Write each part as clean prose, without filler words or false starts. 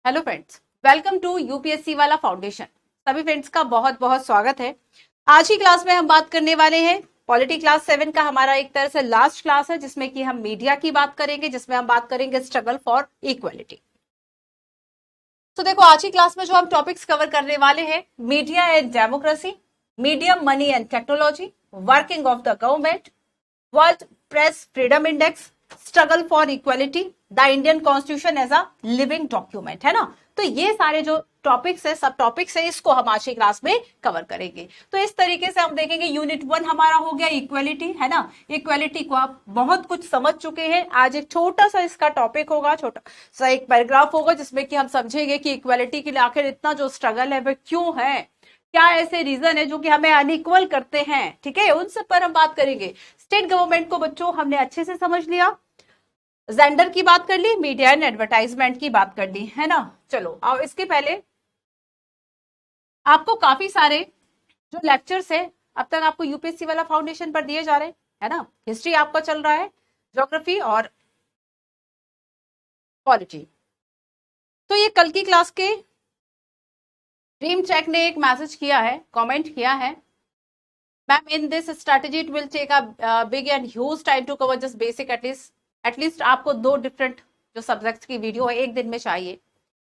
Hello friends, welcome to UPSC Wallah foundation. सभी friends का बहुत बहुत स्वागत है। आज की क्लास में हम बात करने वाले हैं पॉलिटी क्लास 7 का हमारा एक तरह से लास्ट क्लास है, जिसमें कि हम मीडिया की बात करेंगे, जिसमें हम बात करेंगे स्ट्रगल फॉर इक्वलिटी। तो देखो, आज की क्लास में जो हम टॉपिक्स कवर करने वाले हैं, media and democracy, media, money and technology, working of the government, world press freedom index, struggle for equality, the Indian constitution as a living document, है ना। तो ये सारे जो टॉपिक्स है, सब टॉपिक्स है, इसको हम आज की क्लास में कवर करेंगे। तो इस तरीके से हम देखेंगे, यूनिट 1 हमारा हो गया इक्वलिटी, है ना। इक्वलिटी को आप बहुत कुछ समझ चुके हैं। आज एक छोटा सा इसका टॉपिक होगा, छोटा सा एक पैराग्राफ होगा, जिसमें कि हम समझेंगे कि इक्वलिटी के लिए आखिर इतना जो स्ट्रगल है वह क्यों है, क्या ऐसे रीजन है जो कि हमें अनइक्वल करते हैं। ठीक है, उन सब पर हम बात करेंगे। स्टेट गवर्नमेंट को बच्चों हमने अच्छे से समझ लिया, जेंडर की बात कर ली, मीडिया एंड एडवर्टाइजमेंट की बात कर ली, है ना। चलो, अब इसके पहले आपको काफी सारे जो लेक्चर्स है अब तक आपको यूपीएससी वाला फाउंडेशन पर दिए जा रहे हैं, है ना। हिस्ट्री आपका चल रहा है, ज्योग्राफी और पॉलिटी। तो ये कल की क्लास के ड्रीम चेक ने एक मैसेज किया है, कमेंट किया है, ma'am in this strategy it will take a big and huge time to cover just basic, at least आपको 2 डिफरेंट जो सब्जेक्ट्स की वीडियो है एक दिन में चाहिए।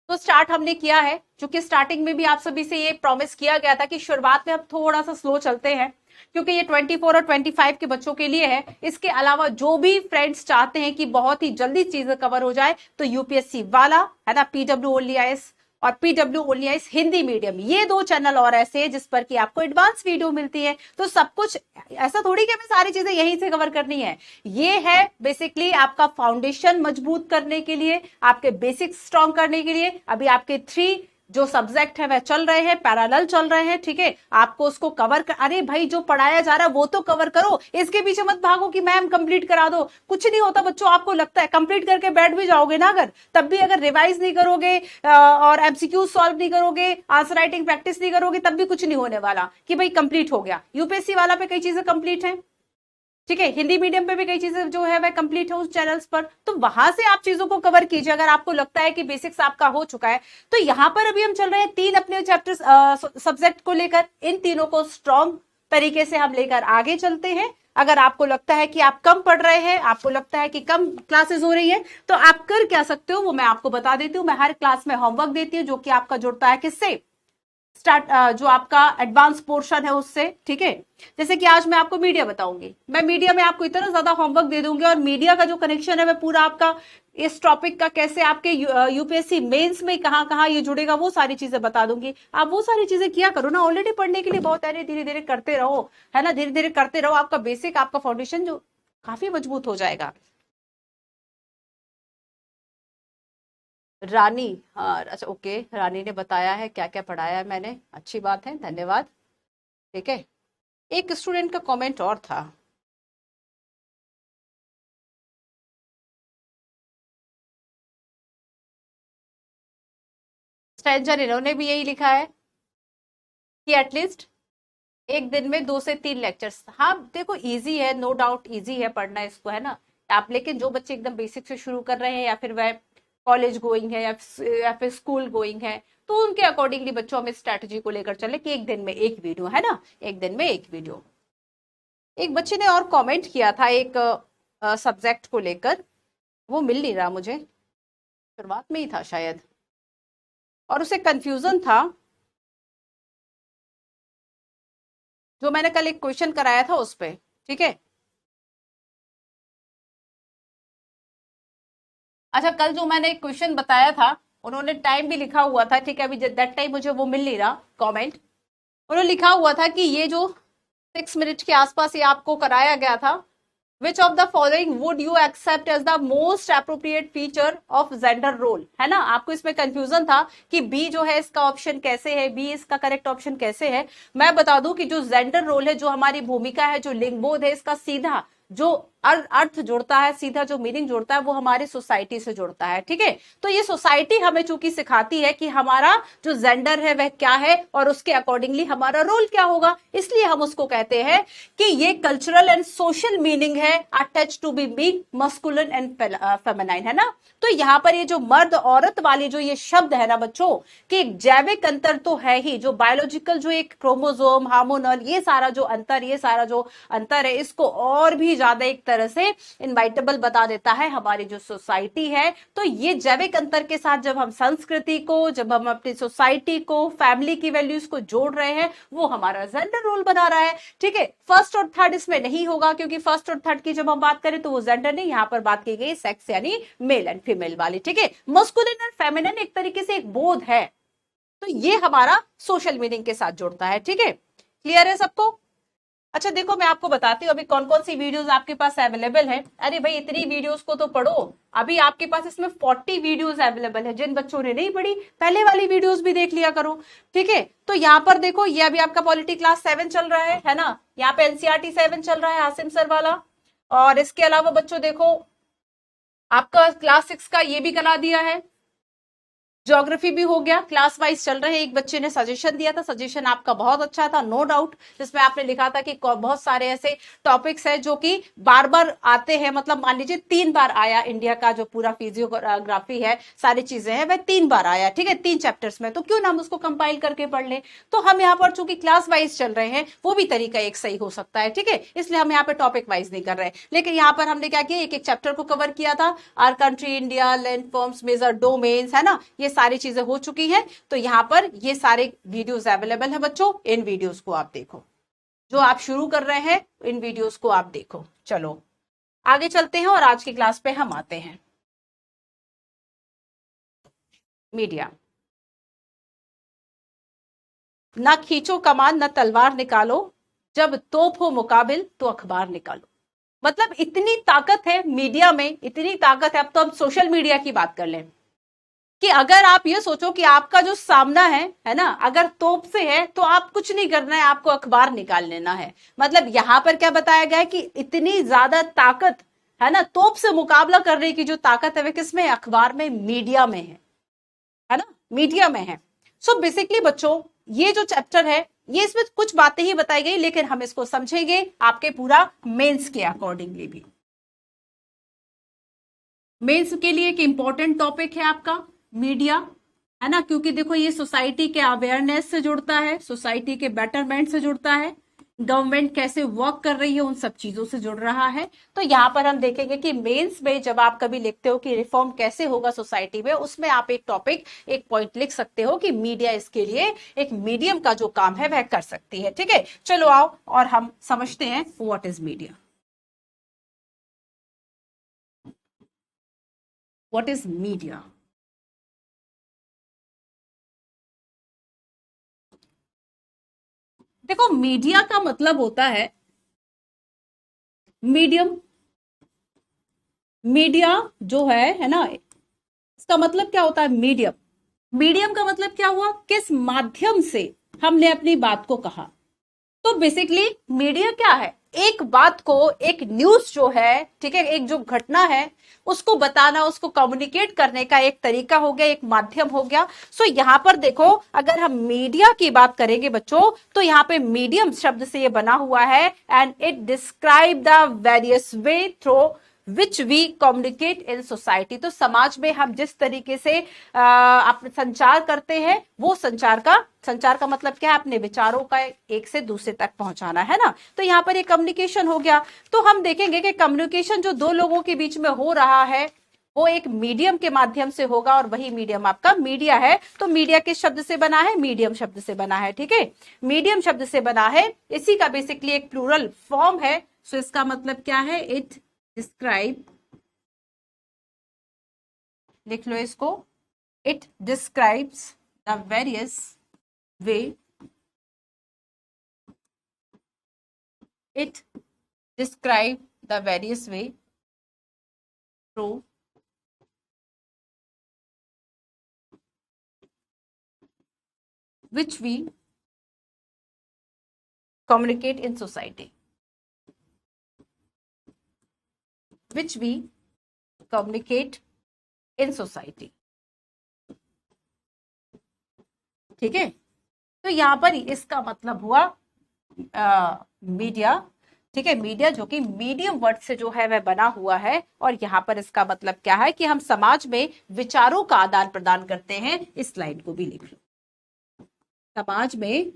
तो स्टार्ट हमने किया है, क्योंकि स्टार्टिंग में भी आप सभी से ये प्रॉमिस किया गया था कि शुरुआत में हम थोड़ा सा स्लो चलते हैं, क्योंकि ये 24 और 25 के बच्चों के लिए है। इसके अलावा जो भी फ्रेंड्स चाहते हैं कि बहुत ही जल्दी चीजें कवर हो जाए, तो यूपीएससी वाला, है ना, पीडब्ल्यू ओनली आईएएस और PW only IAS Hindi medium, ये 2 चैनल और ऐसे हैं जिस पर कि आपको एडवांस वीडियो मिलती है। तो सब कुछ ऐसा थोड़ी कि हमें सारी चीजें यहीं से कवर करनी है। ये है बेसिकली आपका फाउंडेशन मजबूत करने के लिए, आपके बेसिक्स स्ट्रॉन्ग करने के लिए। अभी आपके 3 जो सब्जेक्ट है वह चल रहे हैं, पैरेलल चल रहे हैं। ठीक है, आपको उसको कवर अरे भाई, जो पढ़ाया जा रहा है वो तो कवर करो, इसके पीछे मत भागो कि मैम कंप्लीट करा दो। कुछ नहीं होता बच्चों, आपको लगता है कंप्लीट करके बैठ भी जाओगे ना, अगर तब भी अगर रिवाइज नहीं करोगे और एमसीक्यू सॉल्व नहीं करोगे, आंसर राइटिंग प्रैक्टिस नहीं करोगे, तब भी कुछ नहीं होने वाला कि भाई कंप्लीट हो गया। यूपीएससी वाला पे कई चीजें कंप्लीट है, ठीक है, हिंदी मीडियम पे भी कई चीजें जो है वह कंप्लीट है उस चैनल्स पर। तो वहां से आप चीजों को कवर कीजिए अगर आपको लगता है कि बेसिक्स आपका हो चुका है। तो यहां पर अभी हम चल रहे हैं 3 अपने चैप्टर्स सब्जेक्ट को लेकर, इन तीनों को स्ट्रॉन्ग तरीके से हम लेकर आगे चलते हैं। अगर आपको लगता है कि आप कम पढ़ रहे हैं, आपको लगता है कि कम क्लासेस हो रही है, तो आप कर क्या सकते हो वो मैं आपको बता देती हूँ। मैं हर क्लास में होमवर्क देती हूँ, जो कि आपका जुड़ता है किससे, स्टार्ट जो आपका एडवांस पोर्शन है उससे। ठीक है, जैसे कि आज मैं आपको मीडिया बताऊंगी, मैं मीडिया में आपको इतना ज्यादा होमवर्क दे दूंगी, और मीडिया का जो कनेक्शन है मैं पूरा आपका इस टॉपिक का कैसे आपके यूपीएससी मेंस में कहां कहां ये जुड़ेगा वो सारी चीजें बता दूंगी। आप वो सारी चीजें किया करो ना, ऑलरेडी पढ़ने के लिए बहुत है, धीरे धीरे करते रहो, है ना, धीरे धीरे करते रहो। आपका बेसिक, आपका फाउंडेशन जो काफी मजबूत हो जाएगा। रानी, हाँ अच्छा, ओके, रानी ने बताया है क्या क्या पढ़ाया है मैंने, अच्छी बात है, धन्यवाद। ठीक है, एक स्टूडेंट का कमेंट और था, स्ट्रेंजर, इन्होंने भी यही लिखा है कि एटलीस्ट एक दिन में 2 से 3 लेक्चर्स। हाँ देखो, इजी है, नो डाउट इजी है पढ़ना इसको, है ना आप। लेकिन जो बच्चे एकदम बेसिक से शुरू कर रहे हैं, या फिर वह कॉलेज गोइंग है, या फिर स्कूल गोइंग है, तो उनके अकॉर्डिंगली बच्चों हम इस स्ट्रैटेजी को लेकर चले कि एक दिन में एक वीडियो, है ना, एक दिन में एक वीडियो। एक बच्चे ने और कमेंट किया था एक सब्जेक्ट को लेकर, वो मिल नहीं रहा मुझे, शुरुआत में ही था शायद, और उसे कंफ्यूजन था, जो मैंने कल एक क्वेश्चन कराया था उस पे। ठीक है, अच्छा, कल जो मैंने एक क्वेश्चन बताया था, उन्होंने टाइम भी लिखा हुआ था। ठीक है, अभी दैट टाइम मुझे वो मिल नहीं रहा कमेंट। उन्होंने लिखा हुआ था कि ये जो 6 मिनट के आसपास ये आपको कराया गया था, which of the following would you accept as the most appropriate feature of gender role, है ना। आपको इसमें कंफ्यूजन था कि बी जो है इसका ऑप्शन कैसे है, बी इसका करेक्ट ऑप्शन कैसे है। मैं बता दूं कि जो जेंडर रोल है, जो हमारी भूमिका है, जो लिंग बोध है, इसका सीधा जो अर्थ जुड़ता है, सीधा जो मीनिंग जुड़ता है वो हमारी सोसाइटी से जुड़ता है, ठीक है। तो ये सोसाइटी हमें चूंकि सिखाती है कि हमारा जो जेंडर है वह क्या है और उसके अकॉर्डिंगली हमारा रोल क्या होगा, इसलिए हम उसको कहते हैं कि ये कल्चरल एंड सोशल मीनिंग है attach to be being masculine and feminine, है ना। तो यहाँ पर ये जो मर्द औरत वाली जो ये शब्द है ना बच्चों, कि एक जैविक अंतर तो है ही, जो बायोलॉजिकल जो एक क्रोमोसोम हार्मोनल ये सारा जो अंतर, ये सारा जो अंतर है, इसको और भी ज्यादा एक तरह से इनवाइटेबल बता देता है हमारी जो सोसाइटी है। तो ये जैविक अंतर के साथ जब हम संस्कृति को, जब हम अपनी सोसाइटी को, फैमिली की वैल्यूज को जोड़ रहे हैं, वो हमारा जेंडर रोल बना रहा है, ठीक है। फर्स्ट और थर्ड इसमें नहीं होगा, क्योंकि फर्स्ट और थर्ड की जब हम बात करें तो वो जेंडर नहीं, यहां पर बात की गई सेक्स यानी मेल एंड फीमेल वाली, ठीक है। मस्कुलिन एंड फेमिनिन एक तरीके से एक बोध है, तो ये हमारा सोशल मीनिंग के साथ जुड़ता है, ठीक है। क्लियर है सबको? अच्छा देखो, मैं आपको बताती हूँ अभी कौन कौन सी वीडियोस आपके पास अवेलेबल है। अरे भाई इतनी वीडियोस को तो पढ़ो, अभी आपके पास इसमें 40 वीडियोस अवेलेबल है। जिन बच्चों ने नहीं पढ़ी पहले वाली वीडियोस भी देख लिया करो, ठीक है। तो यहाँ पर देखो, ये अभी आपका पॉलिटी क्लास 7 चल रहा है ना। यहाँ पे एनसीईआरटी 7 चल रहा है आसिम सर वाला। और इसके अलावा बच्चों देखो, आपका क्लास 6 का ये भी करा दिया है, ज्योग्राफी भी हो गया, क्लास वाइज चल रहे हैं। एक बच्चे ने सजेशन दिया था, सजेशन आपका बहुत अच्छा था, नो डाउट, जिसमें आपने लिखा था कि बहुत सारे ऐसे टॉपिक्स हैं जो कि बार बार आते हैं, मतलब मान लीजिए 3 बार आया, इंडिया का जो पूरा फिजियोग्राफी है, सारी चीजें हैं, वह 3 बार आया, ठीक है, 3 चैप्टर्स में, तो क्यों ना हम उसको कंपाइल करके पढ़ लें। तो हम यहाँ पर चूंकि क्लास वाइज चल रहे हैं, वो भी तरीका एक सही हो सकता है, ठीक है, इसलिए हम यहाँ पे टॉपिक वाइज नहीं कर रहे। लेकिन यहाँ पर हमने क्या किया, एक एक चैप्टर को कवर किया था। Our country India, land forms, major domains, है ना, ये सारी चीजें हो चुकी हैं। तो यहां पर ये सारे वीडियोस अवेलेबल है बच्चों, इन वीडियोस को आप देखो, जो आप शुरू कर रहे हैं इन वीडियोस को आप देखो। चलो आगे चलते हैं और आज की क्लास पे हम आते हैं। मीडिया, ना खींचो कमान न तलवार निकालो, जब तोप हो मुकाबिल तो अखबार निकालो। मतलब इतनी ताकत है मीडिया में, इतनी ताकत है। अब तो हम सोशल मीडिया की बात कर लें, कि अगर आप ये सोचो कि आपका जो सामना है ना, अगर तोप से है तो आप कुछ नहीं करना है, आपको अखबार निकाल लेना है। मतलब यहां पर क्या बताया गया है कि इतनी ज्यादा ताकत है ना, तोप से मुकाबला करने की जो ताकत है वह किसमें, अखबार में, मीडिया में है ना, मीडिया में है। सो बेसिकली बच्चों, ये जो चैप्टर है, ये इसमें कुछ बातें ही बताई गई, लेकिन हम इसको समझेंगे आपके पूरा मेंस के अकॉर्डिंगली भी। मेंस के लिए एक इंपॉर्टेंट टॉपिक है आपका मीडिया, है ना, क्योंकि देखो ये सोसाइटी के अवेयरनेस से जुड़ता है, सोसाइटी के बेटरमेंट से जुड़ता है, गवर्नमेंट कैसे वर्क कर रही है उन सब चीजों से जुड़ रहा है। तो यहाँ पर हम देखेंगे कि मेंस में जब आप कभी लिखते हो कि रिफॉर्म कैसे होगा सोसाइटी में, उसमें आप एक टॉपिक, एक पॉइंट लिख सकते हो कि मीडिया इसके लिए एक मीडियम का जो काम है वह कर सकती है, ठीक है। चलो आओ और हम समझते हैं what is media. What is media? देखो मीडिया का मतलब होता है मीडियम। मीडिया जो है ना, इसका मतलब क्या होता है, मीडियम। मीडियम का मतलब क्या हुआ, किस माध्यम से हमने अपनी बात को कहा। तो बेसिकली मीडिया क्या है, एक बात को, एक न्यूज जो है, ठीक है, एक जो घटना है उसको बताना, उसको कम्युनिकेट करने का एक तरीका हो गया, एक माध्यम हो गया। सो यहां पर देखो, अगर हम मीडिया की बात करेंगे बच्चों, तो यहां पे मीडियम शब्द से ये बना हुआ है, and it describe the various way through which we communicate in society. तो समाज में हम जिस तरीके से आप संचार करते हैं, वो संचार का मतलब क्या है, अपने विचारों का एक से दूसरे तक पहुंचाना, है ना। तो यहाँ पर एक कम्युनिकेशन हो गया। तो हम देखेंगे कि कम्युनिकेशन जो दो लोगों के बीच में हो रहा है वो एक मीडियम के माध्यम से होगा, और वही मीडियम आपका मीडिया है। तो मीडिया किस शब्द से बना है, मीडियम शब्द से बना है, ठीक है, मीडियम शब्द से बना है। इसी का बेसिकली एक प्लूरल फॉर्म है। सो इसका मतलब क्या है, इट डिस्क्राइब, लिख लो इसको, it describes the various way, it describe the various way through which we communicate in society. which we communicate in society. ठीक है, तो यहां पर इसका मतलब हुआ मीडिया। ठीक है, मीडिया जो कि मीडियम वर्ड से जो है वह बना हुआ है, और यहां पर इसका मतलब क्या है कि हम समाज में विचारों का आदान प्रदान करते हैं। इस लाइन को भी लिख लो, समाज में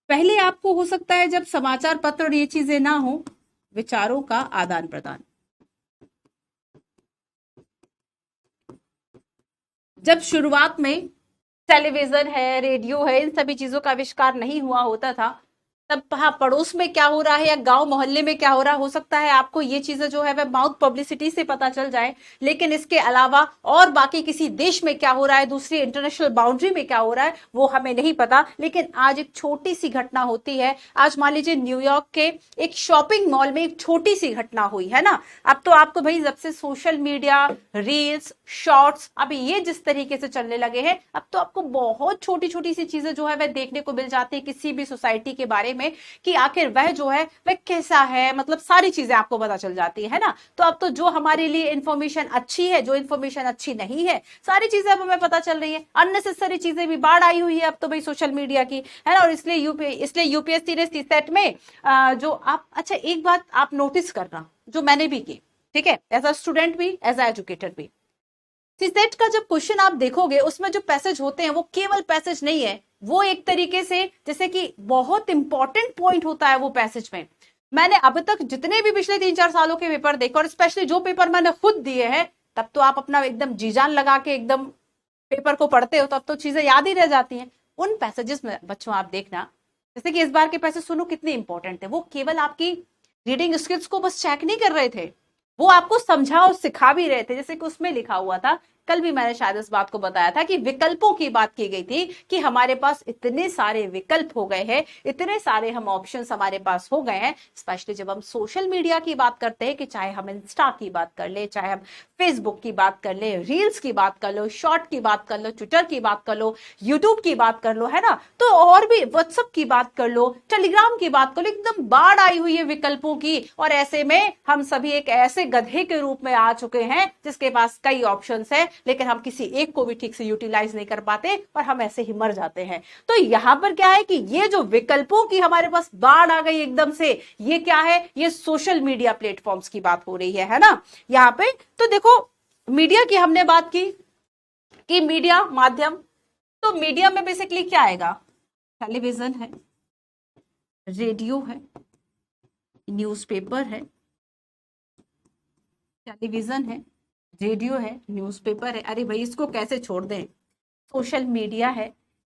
पहले आपको हो सकता है जब समाचार पत्र और ये चीजें ना हो, विचारों का आदान प्रदान। जब शुरुआत में टेलीविजन है, रेडियो है, इन सभी चीजों का आविष्कार नहीं हुआ होता था, तब हाँ पड़ोस में क्या हो रहा है या गांव मोहल्ले में क्या हो रहा है, हो सकता है आपको ये चीजें जो है वह माउथ पब्लिसिटी से पता चल जाए, लेकिन इसके अलावा और बाकी किसी देश में क्या हो रहा है, दूसरी इंटरनेशनल बाउंड्री में क्या हो रहा है, वो हमें नहीं पता। लेकिन आज एक छोटी सी घटना होती है, आज मान लीजिए न्यूयॉर्क के एक शॉपिंग मॉल में एक छोटी सी घटना हुई है ना, अब तो आपको भाई जब से सोशल मीडिया, रील्स, शॉर्ट्स अभी ये जिस तरीके से चलने लगे हैं, अब तो आपको बहुत छोटी छोटी सी चीजें जो है वह देखने को मिल जाती है किसी भी सोसाइटी के बारे में, कि आखिर वह जो है वह कैसा है, मतलब सारी चीजें आपको पता चल जाती है ना। तो अब तो जो हमारे लिए इंफॉर्मेशन अच्छी है, जो इंफॉर्मेशन अच्छी नहीं है, सारी चीजें अब हमें पता चल रही है। अननेसेसरी चीजें भी बाढ़ आई हुई है अब तो भाई सोशल मीडिया की, है ना। और इसलिए यूपीएससी ने सीसेट में जो आप, अच्छा एक बात आप नोटिस करना जो मैंने भी की, ठीक है, एज अ स्टूडेंट भी, एज अ एजुकेटर भी, सीसेट का जब क्वेश्चन आप देखोगे उसमें जो पैसेज होते हैं वो केवल पैसेज नहीं है, वो एक तरीके से जैसे कि बहुत इंपॉर्टेंट पॉइंट होता है वो पैसेज में। मैंने अब तक जितने भी पिछले 3-4 सालों के पेपर देखे, और स्पेशली जो पेपर मैंने खुद दिए हैं, तब तो आप अपना एकदम जी जान लगा के एकदम पेपर को पढ़ते हो, तब तो चीजें याद ही रह जाती हैं। उन पैसेजेस में बच्चों आप देखना, जैसे कि इस बार के पैसेज सुनो कितने इंपॉर्टेंट थे, वो केवल आपकी रीडिंग स्किल्स को बस चेक नहीं कर रहे थे, वो आपको समझा और सिखा भी रहे थे। जैसे कि उसमें लिखा हुआ था, कल भी मैंने शायद इस बात को बताया था कि विकल्पों की बात की गई थी, कि हमारे पास इतने सारे विकल्प हो गए हैं, इतने सारे हम ऑप्शंस हमारे पास हो गए हैं, स्पेशली जब हम सोशल मीडिया की बात करते हैं, कि चाहे हम इंस्टा की बात कर ले, चाहे हम फेसबुक की बात कर ले, रील्स की बात कर लो, शॉर्ट की बात कर लो, ट्विटर की बात कर लो, यूट्यूब की बात कर लो, है ना, तो और भी व्हाट्सएप की बात कर लो, टेलीग्राम की बात कर लो, एकदम बाढ़ आई हुई है विकल्पों की। और ऐसे में हम सभी एक ऐसे गधे के रूप में आ चुके हैं जिसके पास कई ऑप्शंस है, लेकिन हम किसी एक को भी ठीक से यूटिलाइज नहीं कर पाते और हम ऐसे ही मर जाते हैं। तो यहां पर क्या है कि ये जो विकल्पों की हमारे पास बाढ़ आ गई एकदम से, ये क्या है, ये सोशल मीडिया प्लेटफॉर्म्स की बात हो रही है ना यहां पे। तो देखो मीडिया की हमने बात की कि मीडिया माध्यम, तो मीडिया में बेसिकली क्या आएगा, टेलीविजन है, रेडियो है, न्यूज़पेपर है, टेलीविजन है, रेडियो है, न्यूज़पेपर है, अरे भाई इसको कैसे छोड़ दें, सोशल मीडिया है।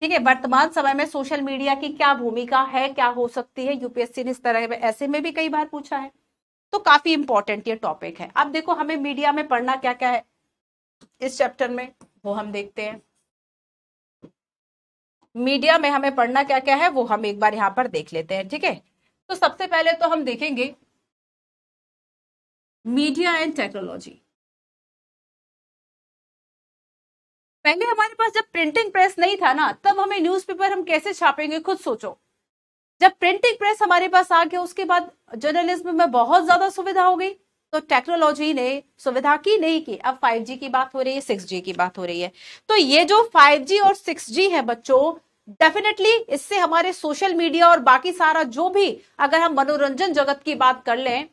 ठीक है, वर्तमान समय में सोशल मीडिया की क्या भूमिका है, क्या हो सकती है, यूपीएससी ने इस तरह ऐसे में भी कई बार पूछा है, तो काफी इंपॉर्टेंट ये टॉपिक है। अब देखो हमें मीडिया में पढ़ना क्या क्या है इस चैप्टर में, वो हम देखते हैं। मीडिया में हमें पढ़ना क्या क्या है वो हम एक बार यहां पर देख लेते हैं, ठीक है। तो सबसे पहले तो हम देखेंगे मीडिया एंड टेक्नोलॉजी। पहले हमारे पास जब प्रिंटिंग प्रेस नहीं था ना, तब हमें न्यूज़पेपर हम कैसे छापेंगे, खुद सोचो। जब प्रिंटिंग प्रेस हमारे पास आ गया, उसके बाद जर्नलिज्म में बहुत ज्यादा सुविधा हो गई, तो टेक्नोलॉजी ने सुविधा की नहीं की। अब 5G की बात हो रही है, 6G की बात हो रही है। तो ये जो 5G और 6G है बच्चों, डेफिनेटली इससे हमारे सोशल मीडिया और बाकी सारा जो भी, अगर हम मनोरंजन जगत की बात कर लें,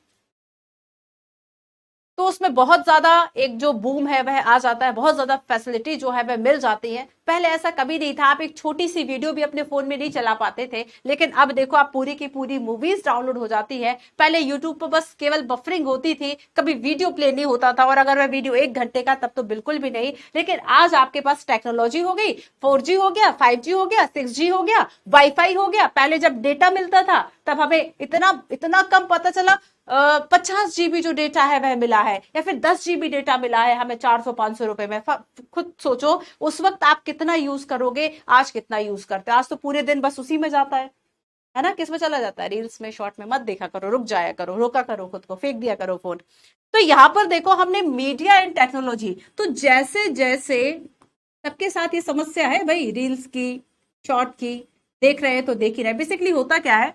तो उसमें बहुत ज्यादा एक जो बूम है वह आ जाता है, बहुत ज्यादा फैसिलिटी जो है वह मिल जाती है। पहले ऐसा कभी नहीं था, आप एक छोटी सी वीडियो भी अपने फोन में नहीं चला पाते थे, लेकिन अब देखो आप पूरी की पूरी मूवीज डाउनलोड हो जाती है। पहले यूट्यूब पर बस केवल बफरिंग होती थी, कभी वीडियो प्ले नहीं होता था, और अगर वह वीडियो 1 घंटे का तब तो बिल्कुल भी नहीं। लेकिन आज आपके पास टेक्नोलॉजी हो गई, 4G हो गया, 5G हो गया, 6G हो गया, वाईफाई हो गया। पहले जब डेटा मिलता था तब हमें इतना इतना कम पता चला, 50 GB जो डेटा है वह मिला है, या फिर 10 GB डेटा मिला है हमें 400-500 रुपए में। खुद सोचो उस वक्त आप कितना यूज करोगे, आज कितना यूज करते हैं। आज तो पूरे दिन बस उसी में जाता है ना, किस में चला जाता है, रील्स में, शॉर्ट में। मत देखा करो, रुक जाया करो, रोका करो खुद को, फेंक दिया करो फोन। तो यहां पर देखो हमने मीडिया एंड टेक्नोलॉजी, तो जैसे जैसे सबके साथ ये समस्या है भाई, रील्स की, शॉर्ट की, देख रहे हैं तो देख ही रहे। बेसिकली होता क्या है,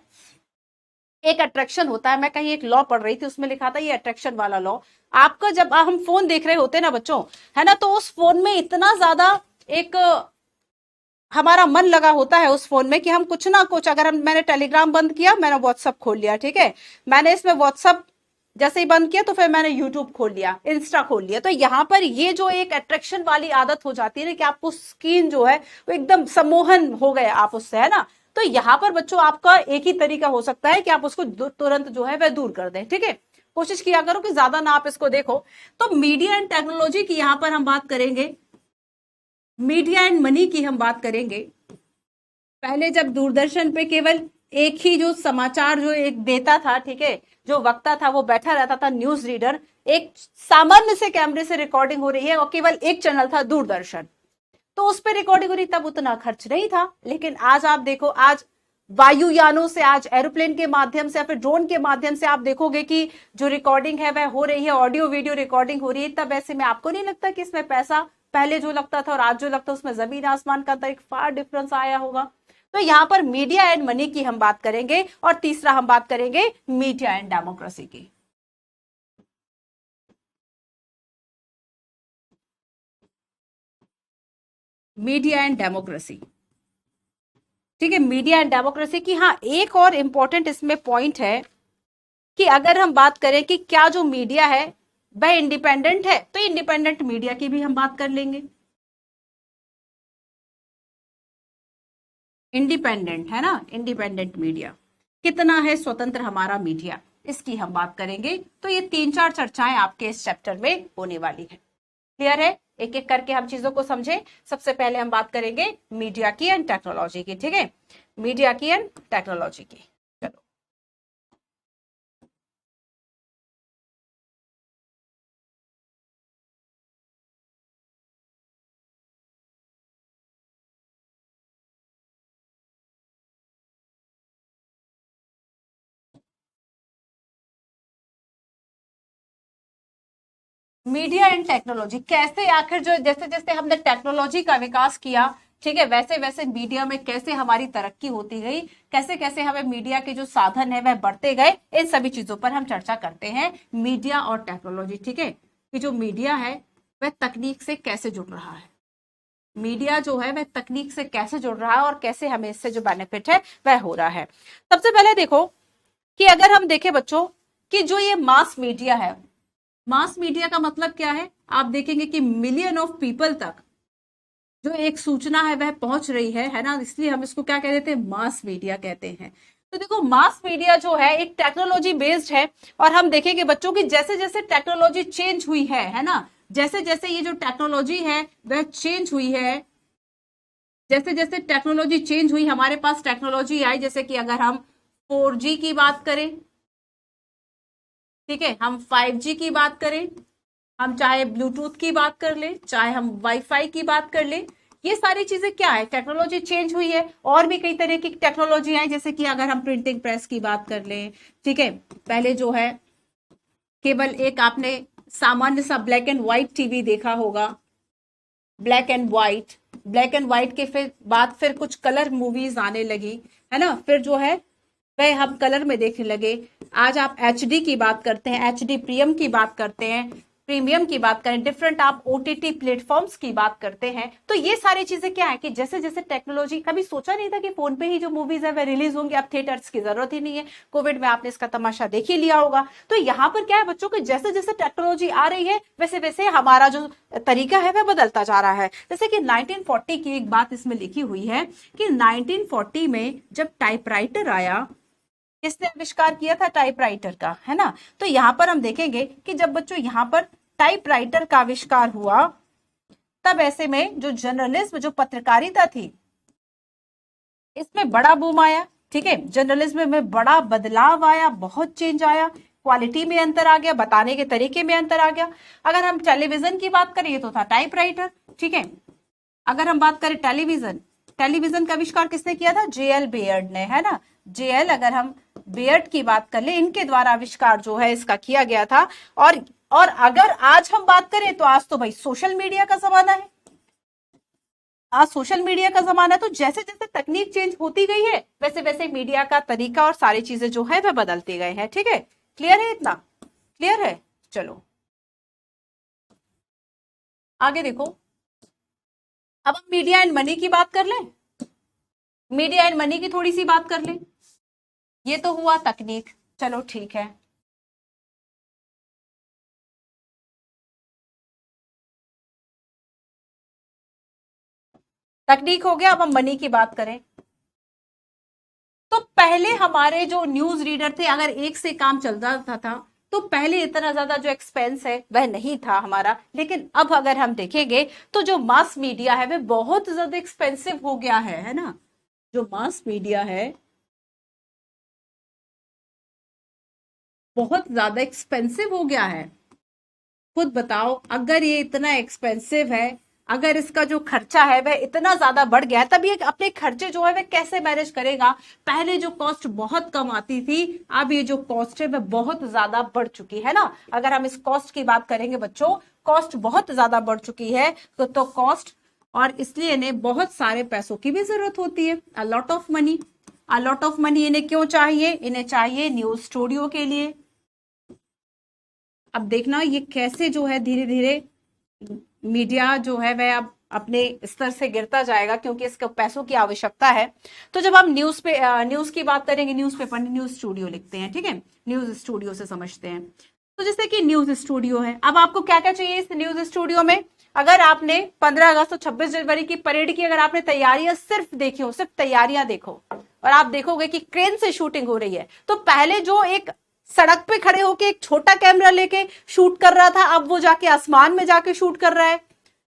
एक अट्रैक्शन होता है, मैं कहीं एक लॉ पढ़ रही थी, उसमें लिखा था ये अट्रैक्शन वाला लॉ। आपका जब हम फोन देख रहे होते हैं ना बच्चों, है ना, तो उस फोन में इतना ज्यादा एक हमारा मन लगा होता है उस फोन में कि हम कुछ ना कुछ, अगर हम मैंने टेलीग्राम बंद किया, मैंने व्हाट्सअप खोल लिया, ठीक है, मैंने इसमें व्हाट्सअप जैसे ही बंद किया तो फिर मैंने यूट्यूब खोल लिया, इंस्टा खोल लिया। तो यहाँ पर ये जो एक अट्रैक्शन वाली आदत हो जाती है ना कि आपको स्किन जो है वो एकदम सम्मोहन हो गए आप उससे, है ना। तो यहाँ पर बच्चों आपका एक ही तरीका हो सकता है कि आप उसको तुरंत जो है वह दूर कर दें, ठीक है। कोशिश किया करो कि ज्यादा ना आप इसको देखो। तो मीडिया एंड टेक्नोलॉजी की यहाँ पर हम बात करेंगे, मीडिया एंड मनी की हम बात करेंगे। पहले जब दूरदर्शन पे केवल एक ही जो समाचार जो एक देता था, ठीक है, जो वक्ता था वो बैठा रहता था, न्यूज रीडर, एक सामान्य से कैमरे से रिकॉर्डिंग हो रही है और केवल एक चैनल था दूरदर्शन, तो उस पर रिकॉर्डिंग हो रही, तब उतना खर्च नहीं था। लेकिन आज आप देखो, आज वायुयानों से, आज एरोप्लेन के माध्यम से या फिर ड्रोन के माध्यम से आप देखोगे कि जो रिकॉर्डिंग है वह हो रही है, ऑडियो वीडियो रिकॉर्डिंग हो रही है। तब ऐसे में आपको नहीं लगता कि इसमें पैसा पहले जो लगता था और आज जो लगता है उसमें जमीन आसमान का तो एक फार डिफरेंस आया होगा। तो यहां पर मीडिया एंड मनी की हम बात करेंगे, और तीसरा हम बात करेंगे मीडिया एंड डेमोक्रेसी की। मीडिया एंड डेमोक्रेसी, ठीक है, मीडिया एंड डेमोक्रेसी की। हाँ, एक और इंपॉर्टेंट इसमें पॉइंट है कि अगर हम बात करें कि क्या जो मीडिया है वह इंडिपेंडेंट है, तो इंडिपेंडेंट मीडिया की भी हम बात कर लेंगे। इंडिपेंडेंट है ना, इंडिपेंडेंट मीडिया, कितना है स्वतंत्र हमारा मीडिया, इसकी हम बात करेंगे। तो ये तीन चार चर्चाएं आपके इस चैप्टर में होने वाली है। क्लियर है? एक एक करके हम चीजों को समझे। सबसे पहले हम बात करेंगे मीडिया की एंड टेक्नोलॉजी की, ठीक है, मीडिया की एंड टेक्नोलॉजी की। चलो, मीडिया एंड टेक्नोलॉजी कैसे, आखिर जो जैसे जैसे हमने टेक्नोलॉजी का विकास किया, ठीक है, वैसे वैसे मीडिया में कैसे हमारी तरक्की होती गई, कैसे कैसे हमें मीडिया के जो साधन है वह बढ़ते गए, इन सभी चीजों पर हम चर्चा करते हैं, मीडिया और टेक्नोलॉजी, ठीक है, कि जो मीडिया है वह तकनीक से कैसे जुड़ रहा है, मीडिया जो है वह तकनीक से कैसे जुड़ रहा है और कैसे हमें इससे जो बेनिफिट है वह हो रहा है। सबसे पहले देखो कि अगर हम देखें बच्चों कि जो ये मास मीडिया है, मास मीडिया का मतलब क्या है, आप देखेंगे कि मिलियन ऑफ पीपल तक जो एक सूचना है वह पहुंच रही है ना, इसलिए हम इसको क्या कह देते हैं, मास मीडिया कहते हैं। तो देखो मास मीडिया जो है एक टेक्नोलॉजी बेस्ड है, और हम देखेंगे बच्चों की जैसे जैसे टेक्नोलॉजी चेंज हुई है ना, जैसे जैसे ये जो टेक्नोलॉजी है वह चेंज हुई है, जैसे जैसे टेक्नोलॉजी चेंज हुई, हमारे पास टेक्नोलॉजी आई, जैसे कि अगर हम 4G की बात करें, ठीक है, हम 5G की बात करें, हम चाहे ब्लूटूथ की बात कर ले, चाहे हम वाईफाई की बात कर ले, ये सारी चीजें क्या है, टेक्नोलॉजी चेंज हुई है। और भी कई तरह की टेक्नोलॉजी आई, जैसे कि अगर हम प्रिंटिंग प्रेस की बात कर ले, ठीक है, पहले जो है केवल एक आपने सामान्य सा ब्लैक एंड व्हाइट टीवी देखा होगा, black and white, black and white के फिर बाद फिर कुछ कलर मूवीज आने लगी, है ना, फिर जो है वह हम कलर में देखने लगे। आज आप एचडी की बात करते हैं, एचडी प्रीमियम की बात करते हैं, प्रीमियम की बात करें, डिफरेंट आप ओटीटी प्लेटफॉर्म्स की बात करते हैं। तो ये सारी चीजें क्या है कि जैसे जैसे टेक्नोलॉजी, कभी सोचा नहीं था कि फोन पे ही जो मूवीज है वह रिलीज होंगी, अब थिएटर्स की जरूरत ही नहीं है। कोविड में आपने इसका तमाशा देख ही लिया होगा। तो यहाँ पर क्या है बच्चों की, जैसे जैसे टेक्नोलॉजी आ रही है वैसे वैसे हमारा जो तरीका है वह बदलता जा रहा है। जैसे कि 1940 की एक बात इसमें लिखी हुई है कि 1940 में जब टाइपराइटर आया, किसने आविष्कार किया था, टाइपराइटर का, है ना। तो यहां पर हम देखेंगे कि जब बच्चों यहां पर टाइपराइटर का आविष्कार हुआ, तब ऐसे में जो जर्नलिज्म, जो पत्रकारिता थी, इसमें बड़ा बूम आया, ठीक है, जर्नलिज्म में बड़ा बदलाव आया, बहुत चेंज आया, क्वालिटी में अंतर आ गया, बताने के तरीके में अंतर आ गया। अगर हम टेलीविजन की बात करें, ये तो था टाइपराइटर, ठीक है। अगर हम बात करें टेलीविजन, टेलीविजन का आविष्कार किसने किया था, जेएल बेयर्ड ने, है ना, जेएल, अगर हम बेयर्ड की बात कर ले, इनके द्वारा आविष्कार जो है इसका किया गया था। और अगर आज हम बात करें तो आज तो भाई सोशल मीडिया का जमाना है, आज सोशल मीडिया का जमाना है, तो जैसे जैसे तकनीक चेंज होती गई है वैसे वैसे मीडिया का तरीका और सारी चीजें जो है वह बदलते गए हैं। ठीक है, क्लियर है? इतना क्लियर है? चलो आगे देखो। अब हम मीडिया एंड मनी की बात कर लें। मीडिया एंड मनी की थोड़ी सी बात कर लें। ये तो हुआ तकनीक, चलो ठीक है। तकनीक हो गया, अब हम मनी की बात करें। तो पहले हमारे जो न्यूज रीडर थे, अगर एक से काम चल जाता था तो पहले इतना ज्यादा जो एक्सपेंस है वह नहीं था हमारा। लेकिन अब अगर हम देखेंगे तो जो मास मीडिया है वह बहुत ज्यादा एक्सपेंसिव हो गया है ना। जो मास मीडिया है बहुत ज्यादा एक्सपेंसिव हो गया है। खुद बताओ, अगर ये इतना एक्सपेंसिव है, अगर इसका जो खर्चा है वह इतना ज्यादा बढ़ गया है, तब ये अपने खर्चे जो है वह कैसे मैनेज करेगा। पहले जो कॉस्ट बहुत कम आती थी, अब ये जो कॉस्ट है वह बहुत ज्यादा बढ़ चुकी है ना। अगर हम इस कॉस्ट की बात करेंगे बच्चों, कॉस्ट बहुत ज्यादा बढ़ चुकी है। तो कॉस्ट, और इसलिए इन्हें बहुत सारे पैसों की भी जरूरत होती है, a lot of money. A lot of money इन्हें क्यों चाहिए? इन्हें चाहिए न्यूज स्टूडियो के लिए। अब देखना ये कैसे जो है धीरे धीरे मीडिया जो है वह अब अपने स्तर से गिरता जाएगा, क्योंकि इसको पैसों की आवश्यकता है। तो जब हम न्यूज की बात करेंगे, न्यूज़पेपर न्यूज स्टूडियो लिखते हैं, ठीक है, न्यूज स्टूडियो से समझते हैं। तो जैसे कि न्यूज स्टूडियो है, अब आपको क्या क्या चाहिए इस न्यूज स्टूडियो में? अगर आपने 15 अगस्त और 26 जनवरी की परेड की अगर आपने तैयारियां सिर्फ देखी हो, सिर्फ तैयारियां देखो, और आप देखोगे कि क्रेन से शूटिंग हो रही है, तो पहले जो एक सड़क पे खड़े होके एक छोटा कैमरा लेके शूट कर रहा था, अब वो जाके आसमान में जाके शूट कर रहा है।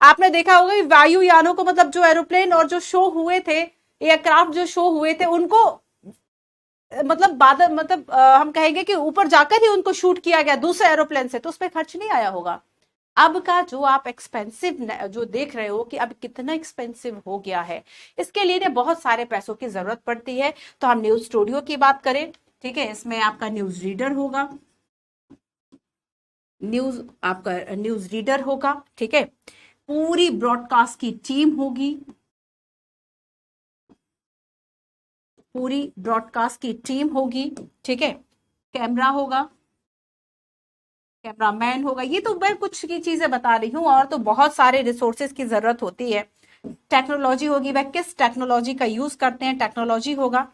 आपने देखा होगा कि वायुयानों को, मतलब जो एरोप्लेन और जो शो हुए थे, एयरक्राफ्ट जो शो हुए थे, उनको मतलब बादल, मतलब हम कहेंगे कि ऊपर जाकर ही उनको शूट किया गया दूसरे एरोप्लेन से, तो उस पर खर्च नहीं आया होगा। अब का जो आप एक्सपेंसिव जो देख रहे हो कि अब कितना एक्सपेंसिव हो गया है, इसके लिए बहुत सारे पैसों की जरूरत पड़ती है। तो हम न्यूज स्टूडियो की बात करें, ठीक है, इसमें आपका न्यूज रीडर होगा, न्यूज रीडर होगा, ठीक है, पूरी ब्रॉडकास्ट की टीम होगी, पूरी ब्रॉडकास्ट की टीम होगी, ठीक है, कैमरा होगा, कैमरामैन होगा। ये तो मैं कुछ की चीजें बता रही हूँ, और तो बहुत सारे रिसोर्सेज की जरूरत होती है। टेक्नोलॉजी होगी, वह किस टेक्नोलॉजी का यूज करते हैं, टेक्नोलॉजी होगा।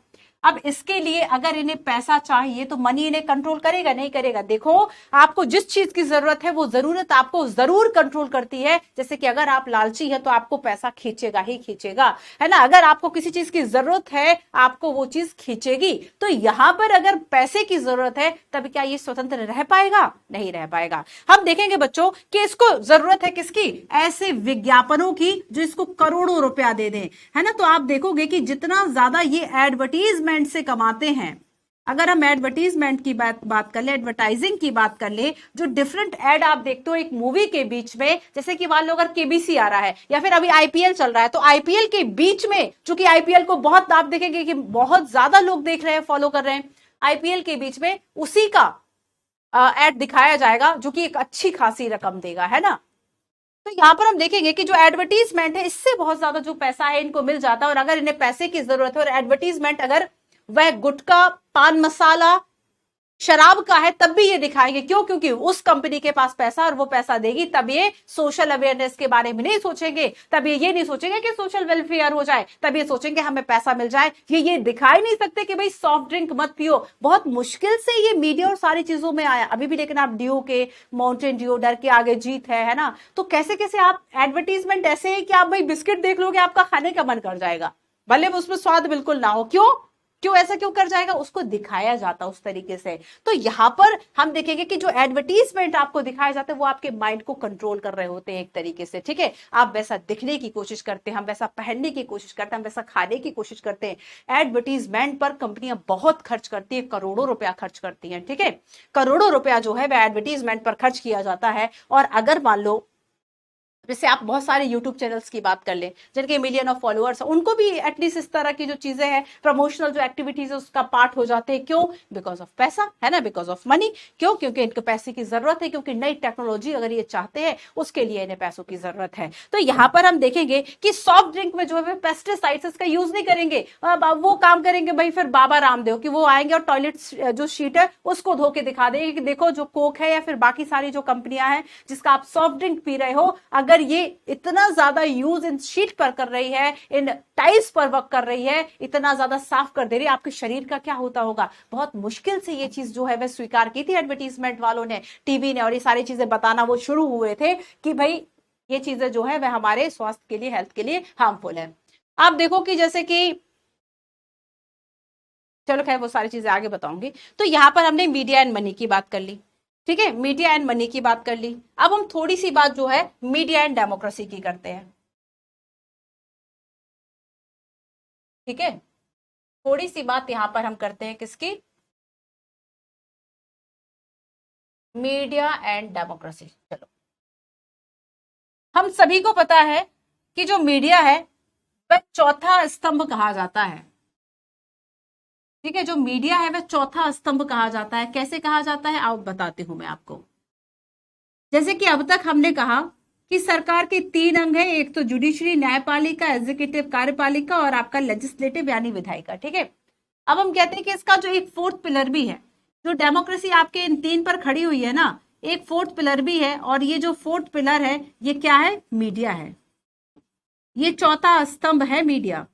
अब इसके लिए अगर इन्हें पैसा चाहिए तो मनी इन्हें कंट्रोल करेगा नहीं करेगा? देखो, आपको जिस चीज की जरूरत है वो जरूरत आपको जरूर कंट्रोल करती है। जैसे कि अगर आप लालची है तो आपको पैसा खींचेगा ही खींचेगा, है ना। अगर आपको किसी चीज की जरूरत है आपको वो चीज खींचेगी। तो यहां पर अगर पैसे की जरूरत है तब क्या ये स्वतंत्र रह पाएगा? नहीं रह पाएगा। हम देखेंगे बच्चों कि इसको जरूरत है किसकी? ऐसे विज्ञापनों की जो इसको करोड़ों रुपया दे दें, है ना। तो आप देखोगे कि जितना ज्यादा ये एडवर्टीजमेंट से कमाते हैं, अगर हम एडवर्टीजमेंट की बात कर ले, एडवर्टाइजिंग की बात कर ले, जो डिफरेंट एड आप देखते हो एक मूवी के बीच में, जैसे कि मान लो अगर केबीसी आ रहा है या फिर अभी आईपीएल चल रहा है, तो आईपीएल के बीच में, चूंकि आईपीएल को बहुत आप देखेंगे कि बहुत ज्यादा लोग देख रहे हैं, फॉलो कर रहे हैं, आईपीएल के बीच में उसी का एड दिखाया जाएगा जो कि एक अच्छी खासी रकम देगा, है ना। तो यहां पर हम देखेंगे कि जो एडवर्टीजमेंट है इससे बहुत ज्यादा जो पैसा है इनको मिल जाता है। और अगर इन्हें पैसे की जरूरत है और एडवर्टीजमेंट अगर वह गुटखा, पान मसाला, शराब का है, तब भी ये दिखाएंगे। क्यों? क्योंकि उस कंपनी के पास पैसा और वो पैसा देगी, तब ये सोशल अवेयरनेस के बारे में नहीं सोचेंगे, तब ये नहीं सोचेंगे कि सोशल वेलफेयर हो जाए, तब ये सोचेंगे हमें पैसा मिल जाए। ये दिखाई नहीं सकते कि भाई सॉफ्ट ड्रिंक मत पियो। बहुत मुश्किल से ये मीडिया और सारी चीजों में आया अभी भी, लेकिन आप ड्यू के, माउंटेन ड्यू, डर के आगे जीत है ना। तो कैसे कैसे आप एडवर्टीजमेंट ऐसे है कि आप भाई बिस्किट देख लोगे आपका खाने का मन कर जाएगा, भले उसमें स्वाद बिल्कुल ना हो। क्यों? क्यों ऐसा क्यों कर जाएगा? उसको दिखाया जाता उस तरीके से। तो यहां पर हम देखेंगे कि जो एडवर्टीजमेंट आपको दिखाया जाता है वो आपके माइंड को कंट्रोल कर रहे होते हैं एक तरीके से, ठीक है। आप वैसा दिखने की कोशिश करते हैं, हम वैसा पहनने की कोशिश करते हैं, हम वैसा खाने की कोशिश करते हैं। एडवर्टीजमेंट पर कंपनियां बहुत खर्च करती है, करोड़ों रुपया खर्च करती हैं, ठीक है। करोड़ों रुपया जो है वह एडवर्टीजमेंट पर खर्च किया जाता है। और अगर मान लो जैसे आप बहुत सारे यूट्यूब चैनल्स की बात कर लें जिनके मिलियन ऑफ फॉलोअर्स हैं, उनको भी एटलीस्ट इस तरह की जो चीजें हैं, प्रमोशनल जो एक्टिविटीज है उसका पार्ट हो जाते हैं। क्यों? बिकॉज ऑफ पैसा, है ना, बिकॉज ऑफ मनी। क्यों? क्योंकि इनको पैसे की जरूरत है, क्योंकि नई टेक्नोलॉजी अगर ये चाहते हैं उसके लिए इन्हें पैसों की जरूरत है। तो यहाँ पर हम देखेंगे कि सॉफ्ट ड्रिंक में जो है पेस्टिसाइड्स इसका यूज नहीं करेंगे। वो काम करेंगे भाई फिर बाबा रामदेव कि वो आएंगे और टॉयलेट जो शीट है उसको धो के दिखा देंगे कि देखो जो कोक है या फिर बाकी सारी जो कंपनियां हैं जिसका आप सॉफ्ट ड्रिंक पी रहे हो, अगर ये इतना ज्यादा यूज इन शीट पर कर रही है, इन टाइल्स पर वर्क कर रही है, इतना ज्यादा साफ कर दे रही है, आपके शरीर का क्या होता होगा। बहुत मुश्किल से ये चीज जो है वह स्वीकार की थी एडवर्टीजमेंट वालों ने, टीवी ने, और ये सारी चीजें बताना वो शुरू हुए थे कि भाई ये चीजें जो है वह हमारे स्वास्थ्य के लिए, हेल्थ के लिए हार्मफुल है। आप देखो कि जैसे कि, चलो खैर वो सारी चीजें आगे बताऊंगी। तो यहां पर हमने मीडिया एंड मनी की बात कर ली, ठीक है, मीडिया एंड मनी की बात कर ली। अब हम थोड़ी सी बात जो है मीडिया एंड डेमोक्रेसी की करते हैं, ठीक है। थोड़ी सी बात यहां पर हम करते हैं किसकी? Media and democracy. चलो, हम सभी को पता है कि जो मीडिया है वह चौथा स्तंभ कहा जाता है, ठीक है। जो मीडिया है वह चौथा स्तंभ कहा जाता है। कैसे कहा जाता है आओ बताती हूं मैं आपको। जैसे कि अब तक हमने कहा कि सरकार के 3 अंग है, एक तो जुडिशरी न्यायपालिका, एग्जीक्यूटिव कार्यपालिका, और आपका लेजिस्लेटिव यानी विधायिका, ठीक है। अब हम कहते हैं कि इसका जो एक फोर्थ पिलर भी है, जो डेमोक्रेसी आपके इन 3 पर खड़ी हुई है ना, एक फोर्थ पिलर भी है, और ये जो फोर्थ पिलर है ये क्या है? मीडिया है। ये चौथा स्तंभ है मीडिया।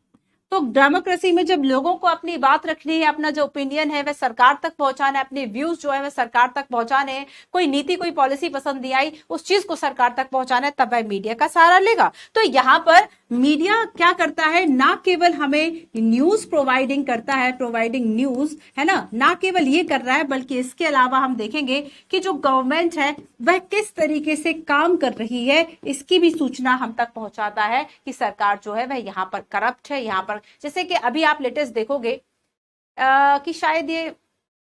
तो डेमोक्रेसी में जब लोगों को अपनी बात रखनी है, अपना जो ओपिनियन है वह सरकार तक पहुंचाना है, अपने व्यूज जो है वह सरकार तक पहुंचाने हैं, कोई नीति कोई पॉलिसी पसंद नहीं आई उस चीज को सरकार तक पहुंचाना है, तब वह मीडिया का सहारा लेगा। तो यहां पर मीडिया क्या करता है? ना केवल हमें न्यूज प्रोवाइडिंग करता है, प्रोवाइडिंग न्यूज, है ना केवल ये कर रहा है, बल्कि इसके अलावा हम देखेंगे कि जो गवर्नमेंट है वह किस तरीके से काम कर रही है इसकी भी सूचना हम तक पहुंचाता है कि सरकार जो है वह यहाँ पर करप्ट है, यहाँ पर जैसे कि अभी आप लेटेस्ट देखोगे कि शायद ये,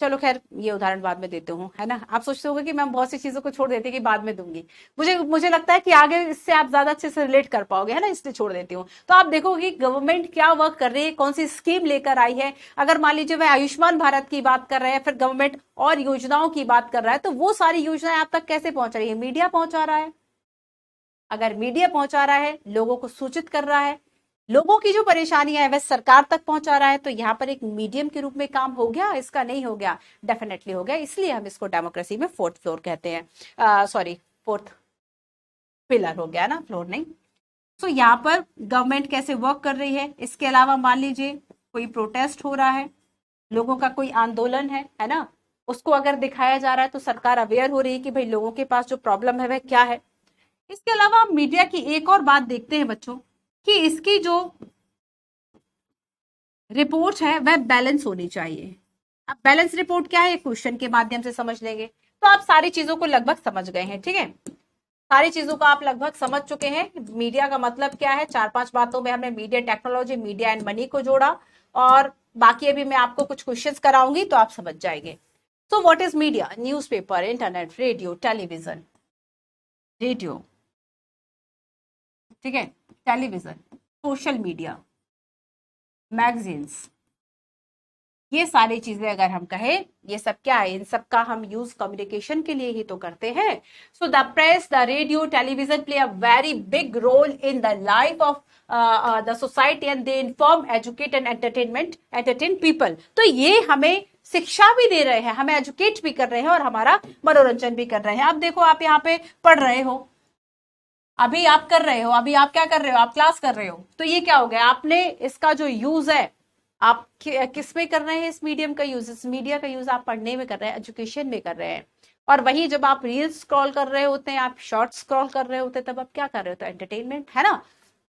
चलो खैर ये उदाहरण बाद में देते हूँ, है ना। आप सोचते होंगे कि मैं बहुत सी चीजों को छोड़ देती कि बाद में दूंगी, मुझे लगता है कि आगे इससे आप ज्यादा अच्छे से रिलेट कर पाओगे, है ना, इसलिए छोड़ देती हूँ। तो आप देखोगे गवर्नमेंट क्या वर्क कर रही है, कौन सी स्कीम लेकर आई है। अगर मान लीजिए वह आयुष्मान भारत की बात कर रहे हैं, फिर गवर्नमेंट और योजनाओं की बात कर रहा है, तो वो सारी योजनाएं आप तक कैसे पहुंच रही है? मीडिया पहुंचा रहा है। अगर मीडिया पहुंचा रहा है, लोगों को सूचित कर रहा है, लोगों की जो परेशानियां है वह सरकार तक पहुंचा रहा है, तो यहां पर एक मीडियम के रूप में काम हो गया, इसका नहीं हो गया? डेफिनेटली हो गया। इसलिए हम इसको डेमोक्रेसी में फोर्थ फ्लोर कहते हैं, सॉरी फोर्थ पिलर हो गया ना, फ्लोर नहीं। तो यहाँ पर गवर्नमेंट कैसे वर्क कर रही है। इसके अलावा मान लीजिए कोई प्रोटेस्ट हो रहा है, लोगों का कोई आंदोलन है ना, उसको अगर दिखाया जा रहा है तो सरकार अवेयर हो रही है कि भाई लोगों के पास जो प्रॉब्लम है वह क्या है। इसके अलावा मीडिया की एक और बात देखते हैं बच्चों कि इसकी जो रिपोर्ट है वह बैलेंस होनी चाहिए। अब बैलेंस रिपोर्ट क्या है, क्वेश्चन के माध्यम से समझ लेंगे। तो आप सारी चीजों को लगभग समझ गए हैं, ठीक है, सारी चीजों को आप लगभग समझ चुके हैं। मीडिया का मतलब क्या है, 4-5 बातों में हमने media technology, media and money को जोड़ा, और बाकी अभी मैं आपको कुछ क्वेश्चंस कराऊंगी तो आप समझ जाएंगे। So what is media? Newspaper, internet, radio, television, radio, ठीक है, टेलीविजन, सोशल मीडिया, मैगजीन्स, ये सारी चीजें अगर हम कहें, ये सब क्या है? इन सब का हम यूज कम्युनिकेशन के लिए ही तो करते हैं। So the press, the radio, television play a very big role in the life of the society and they inform, educate and entertain people. तो ये हमें शिक्षा भी दे रहे हैं, हमें एजुकेट भी कर रहे हैं और हमारा मनोरंजन भी कर रहे हैं। अब देखो आप यहाँ पे पढ़ रहे हो, अभी आप कर रहे हो, अभी आप क्या कर रहे हो? आप क्लास कर रहे हो, तो ये क्या हो गया? आपने इसका जो यूज है आप किस में कर रहे हैं? इस मीडियम का यूज, इस मीडिया का यूज आप पढ़ने में कर रहे हैं, एजुकेशन में कर रहे हैं। और वही जब आप रील्स स्क्रॉल कर रहे होते हैं, आप शॉर्ट स्क्रॉल कर रहे होते हैं, तब आप क्या कर रहे होते हैं? एंटरटेनमेंट, है ना,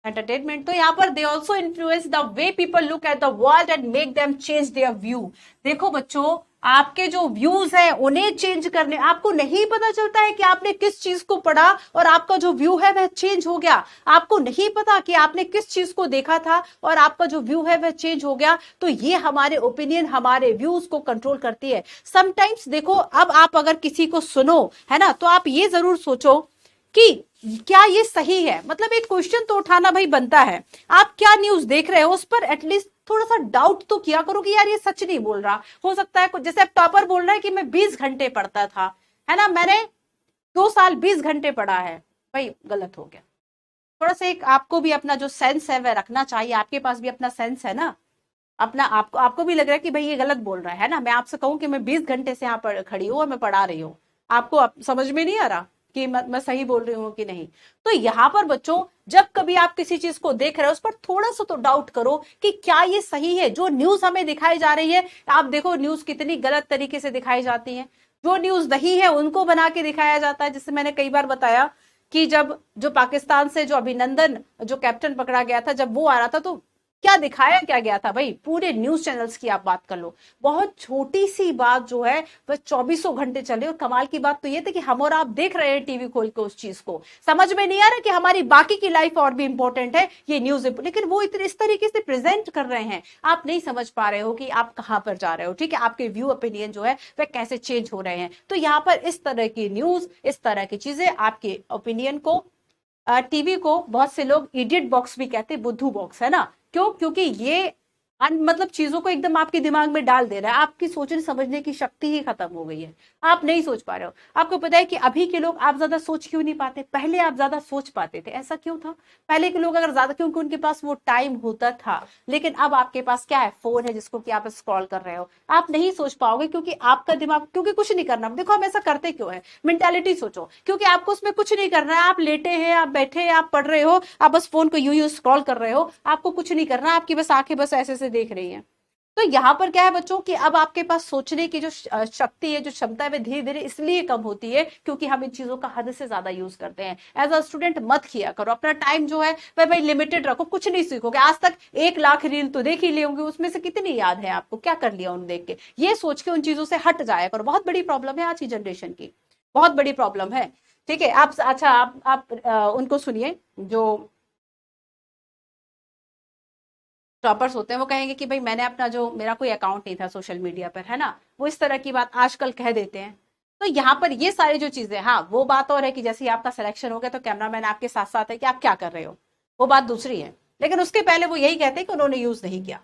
एंटरटेनमेंट। तो यहाँ पर they also influence the way people look at the world and make them change their view. देखो बच्चों, आपके जो व्यूज हैं उन्हें चेंज करने, आपको नहीं पता चलता है कि आपने किस चीज को पढ़ा और आपका जो व्यू है वह चेंज हो गया। आपको नहीं पता कि आपने किस चीज को देखा था और आपका जो व्यू है वह चेंज हो गया। तो ये हमारे ओपिनियन, हमारे व्यूज को कंट्रोल करती है। समटाइम्स देखो, अब आप अगर किसी को सुनो, है ना, तो आप ये जरूर सोचो कि क्या ये सही है, मतलब एक क्वेश्चन तो उठाना भाई बनता है। आप क्या न्यूज देख रहे हो उस पर एटलीस्ट थोड़ा सा डाउट तो किया करो कि यार ये सच नहीं बोल रहा। हो सकता है जैसे अब टॉपर बोल रहा है कि मैं 20 घंटे पढ़ता था, है ना, मैंने 2 साल 20 घंटे पढ़ा है, भाई गलत हो गया। थोड़ा सा एक आपको भी अपना जो सेंस है वह रखना चाहिए, आपके पास भी अपना सेंस है ना अपना, आपको आपको भी लग रहा है कि भाई ये गलत बोल रहा है ना। मैं आपसे कहूं कि मैं 20 घंटे से यहाँ पर खड़ी हूँ और मैं पढ़ा रही हूँ, आपको समझ में नहीं आ रहा कि मैं सही बोल रही हूँ कि नहीं। तो यहाँ पर बच्चों जब कभी आप किसी चीज को देख रहे हो उस पर थोड़ा सा तो डाउट करो कि क्या ये सही है। जो न्यूज हमें दिखाई जा रही है, आप देखो न्यूज कितनी गलत तरीके से दिखाई जाती है, जो न्यूज नहीं है उनको बना के दिखाया जाता है। जैसे मैंने कई बार बताया कि जब जो पाकिस्तान से जो अभिनंदन जो कैप्टन पकड़ा गया था, जब वो आ रहा था तो क्या दिखाया क्या गया था भाई, पूरे न्यूज चैनल्स की आप बात कर लो, बहुत छोटी सी बात जो है वह 24 घंटे चले। और कमाल की बात तो ये थी कि हम और आप देख रहे हैं टीवी खोल के उस चीज को, समझ में नहीं आ रहा कि हमारी बाकी की लाइफ और भी इंपॉर्टेंट है, ये न्यूज, लेकिन वो इतने इस तरीके से प्रेजेंट कर रहे हैं, आप नहीं समझ पा रहे हो कि आप कहां पर जा रहे हो। ठीक है, आपके व्यू ओपिनियन जो है वह कैसे चेंज हो रहे हैं। तो यहाँ पर इस तरह की न्यूज, इस तरह की चीजें आपके ओपिनियन को, टीवी को बहुत से लोग इडियट बॉक्स भी कहते हैं, बुद्धू बॉक्स, है ना। क्यों? क्योंकि ये मतलब चीजों को एकदम आपके दिमाग में डाल दे रहा है, आपकी सोचने समझने की शक्ति ही खत्म हो गई है, आप नहीं सोच पा रहे हो। आपको पता है कि अभी के लोग, आप ज्यादा सोच क्यों नहीं पाते, पहले आप ज्यादा सोच पाते थे, ऐसा क्यों था? पहले के लोग अगर ज्यादा, क्योंकि उनके पास वो टाइम होता था। लेकिन अब आपके पास क्या है, फोन है जिसको कि आप स्क्रॉल कर रहे हो, आप नहीं सोच पाओगे क्योंकि आपका दिमाग, क्योंकि कुछ नहीं करना। देखो हम ऐसा करते क्यों है, मेंटालिटी सोचो, क्योंकि आपको उसमें कुछ नहीं करना है, आप लेटे हैं, आप बैठे हैं, आप पढ़ रहे हो, आप बस फोन को यूं यूं स्क्रॉल कर रहे हो, आपको कुछ नहीं करना, आपकी बस आंखें बस ऐसे ऐसे देख रही हैं। तो यहाँ पर क्या है बच्चों कि अब आपके पास सोचने की जो शक्ति है, जो क्षमता है, वह धीरे धीरे इसलिए कम होती है क्योंकि हम इन चीजों का हद से ज्यादा यूज करते हैं। एज अ स्टूडेंट मत किया करो, अपना टाइम जो है वह भाई लिमिटेड रखो, कुछ नहीं सीखोगे। आज तक 1 लाख रील तो देख ही लिए होंगे, उसमें से कितनी याद है आपको, क्या कर लिया उन देख के, ये सोच के उन चीजों से हट जाया करो। बहुत बड़ी प्रॉब्लम है आज की जनरेशन की, बहुत बड़ी प्रॉब्लम है। ठीक है, आप अच्छा आप उनको सुनिए जो टॉपर्स होते हैं, वो कहेंगे कि भाई मैंने अपना जो, मेरा कोई अकाउंट नहीं था सोशल मीडिया पर, है ना, वो इस तरह की बात आजकल कह देते हैं। तो यहाँ पर ये सारी जो चीजें, हाँ वो बात और है कि जैसे ही आपका सिलेक्शन हो गया तो कैमरामैन आपके साथ साथ है कि आप क्या कर रहे हो, वो बात दूसरी है। लेकिन उसके पहले वो यही कहते हैं कि उन्होंने यूज नहीं किया।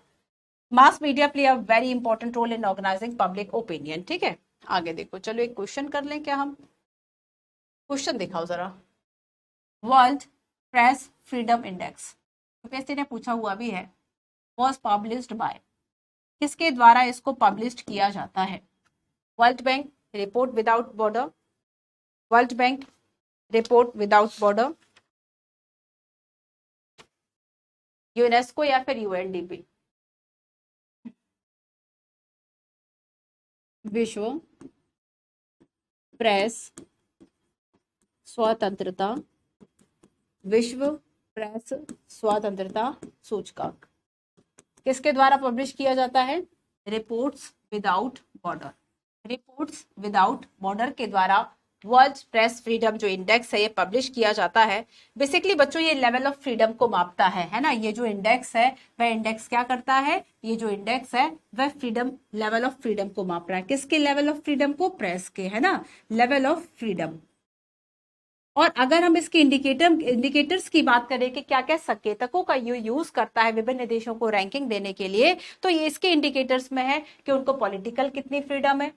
Mass media play a very important role in organising public opinion. ठीक है, आगे देखो, चलो एक क्वेश्चन कर लें क्या हम, क्वेश्चन दिखाओ जरा। World press freedom index UPSC ने पूछा हुआ भी है, वॉज पब्लिश्ड बाय, किसके द्वारा इसको पब्लिश किया जाता है? World bank, report without border, world bank, report without border, UNESCO या फिर यूएनडीपी? विश्व प्रेस स्वतंत्रता, विश्व प्रेस स्वतंत्रता सूचकांक किसके द्वारा पब्लिश किया जाता है? Reports without border, reports without border के द्वारा वर्ल्ड प्रेस फ्रीडम जो इंडेक्स है ये पब्लिश किया जाता है। बेसिकली बच्चों ये लेवल ऑफ फ्रीडम को मापता है ना, ये जो इंडेक्स है वह इंडेक्स क्या करता है, ये जो इंडेक्स है वह फ्रीडम, लेवल ऑफ फ्रीडम को माप रहा है। किसके लेवल ऑफ फ्रीडम को? प्रेस के, है ना, लेवल ऑफ फ्रीडम। और अगर हम इसके इंडिकेटर्स की बात करें कि क्या क्या संकेतकों का यूज करता है विभिन्न देशों को रैंकिंग देने के लिए, तो ये इसके इंडिकेटर्स में है कि उनको पॉलिटिकल कितनी फ्रीडम है,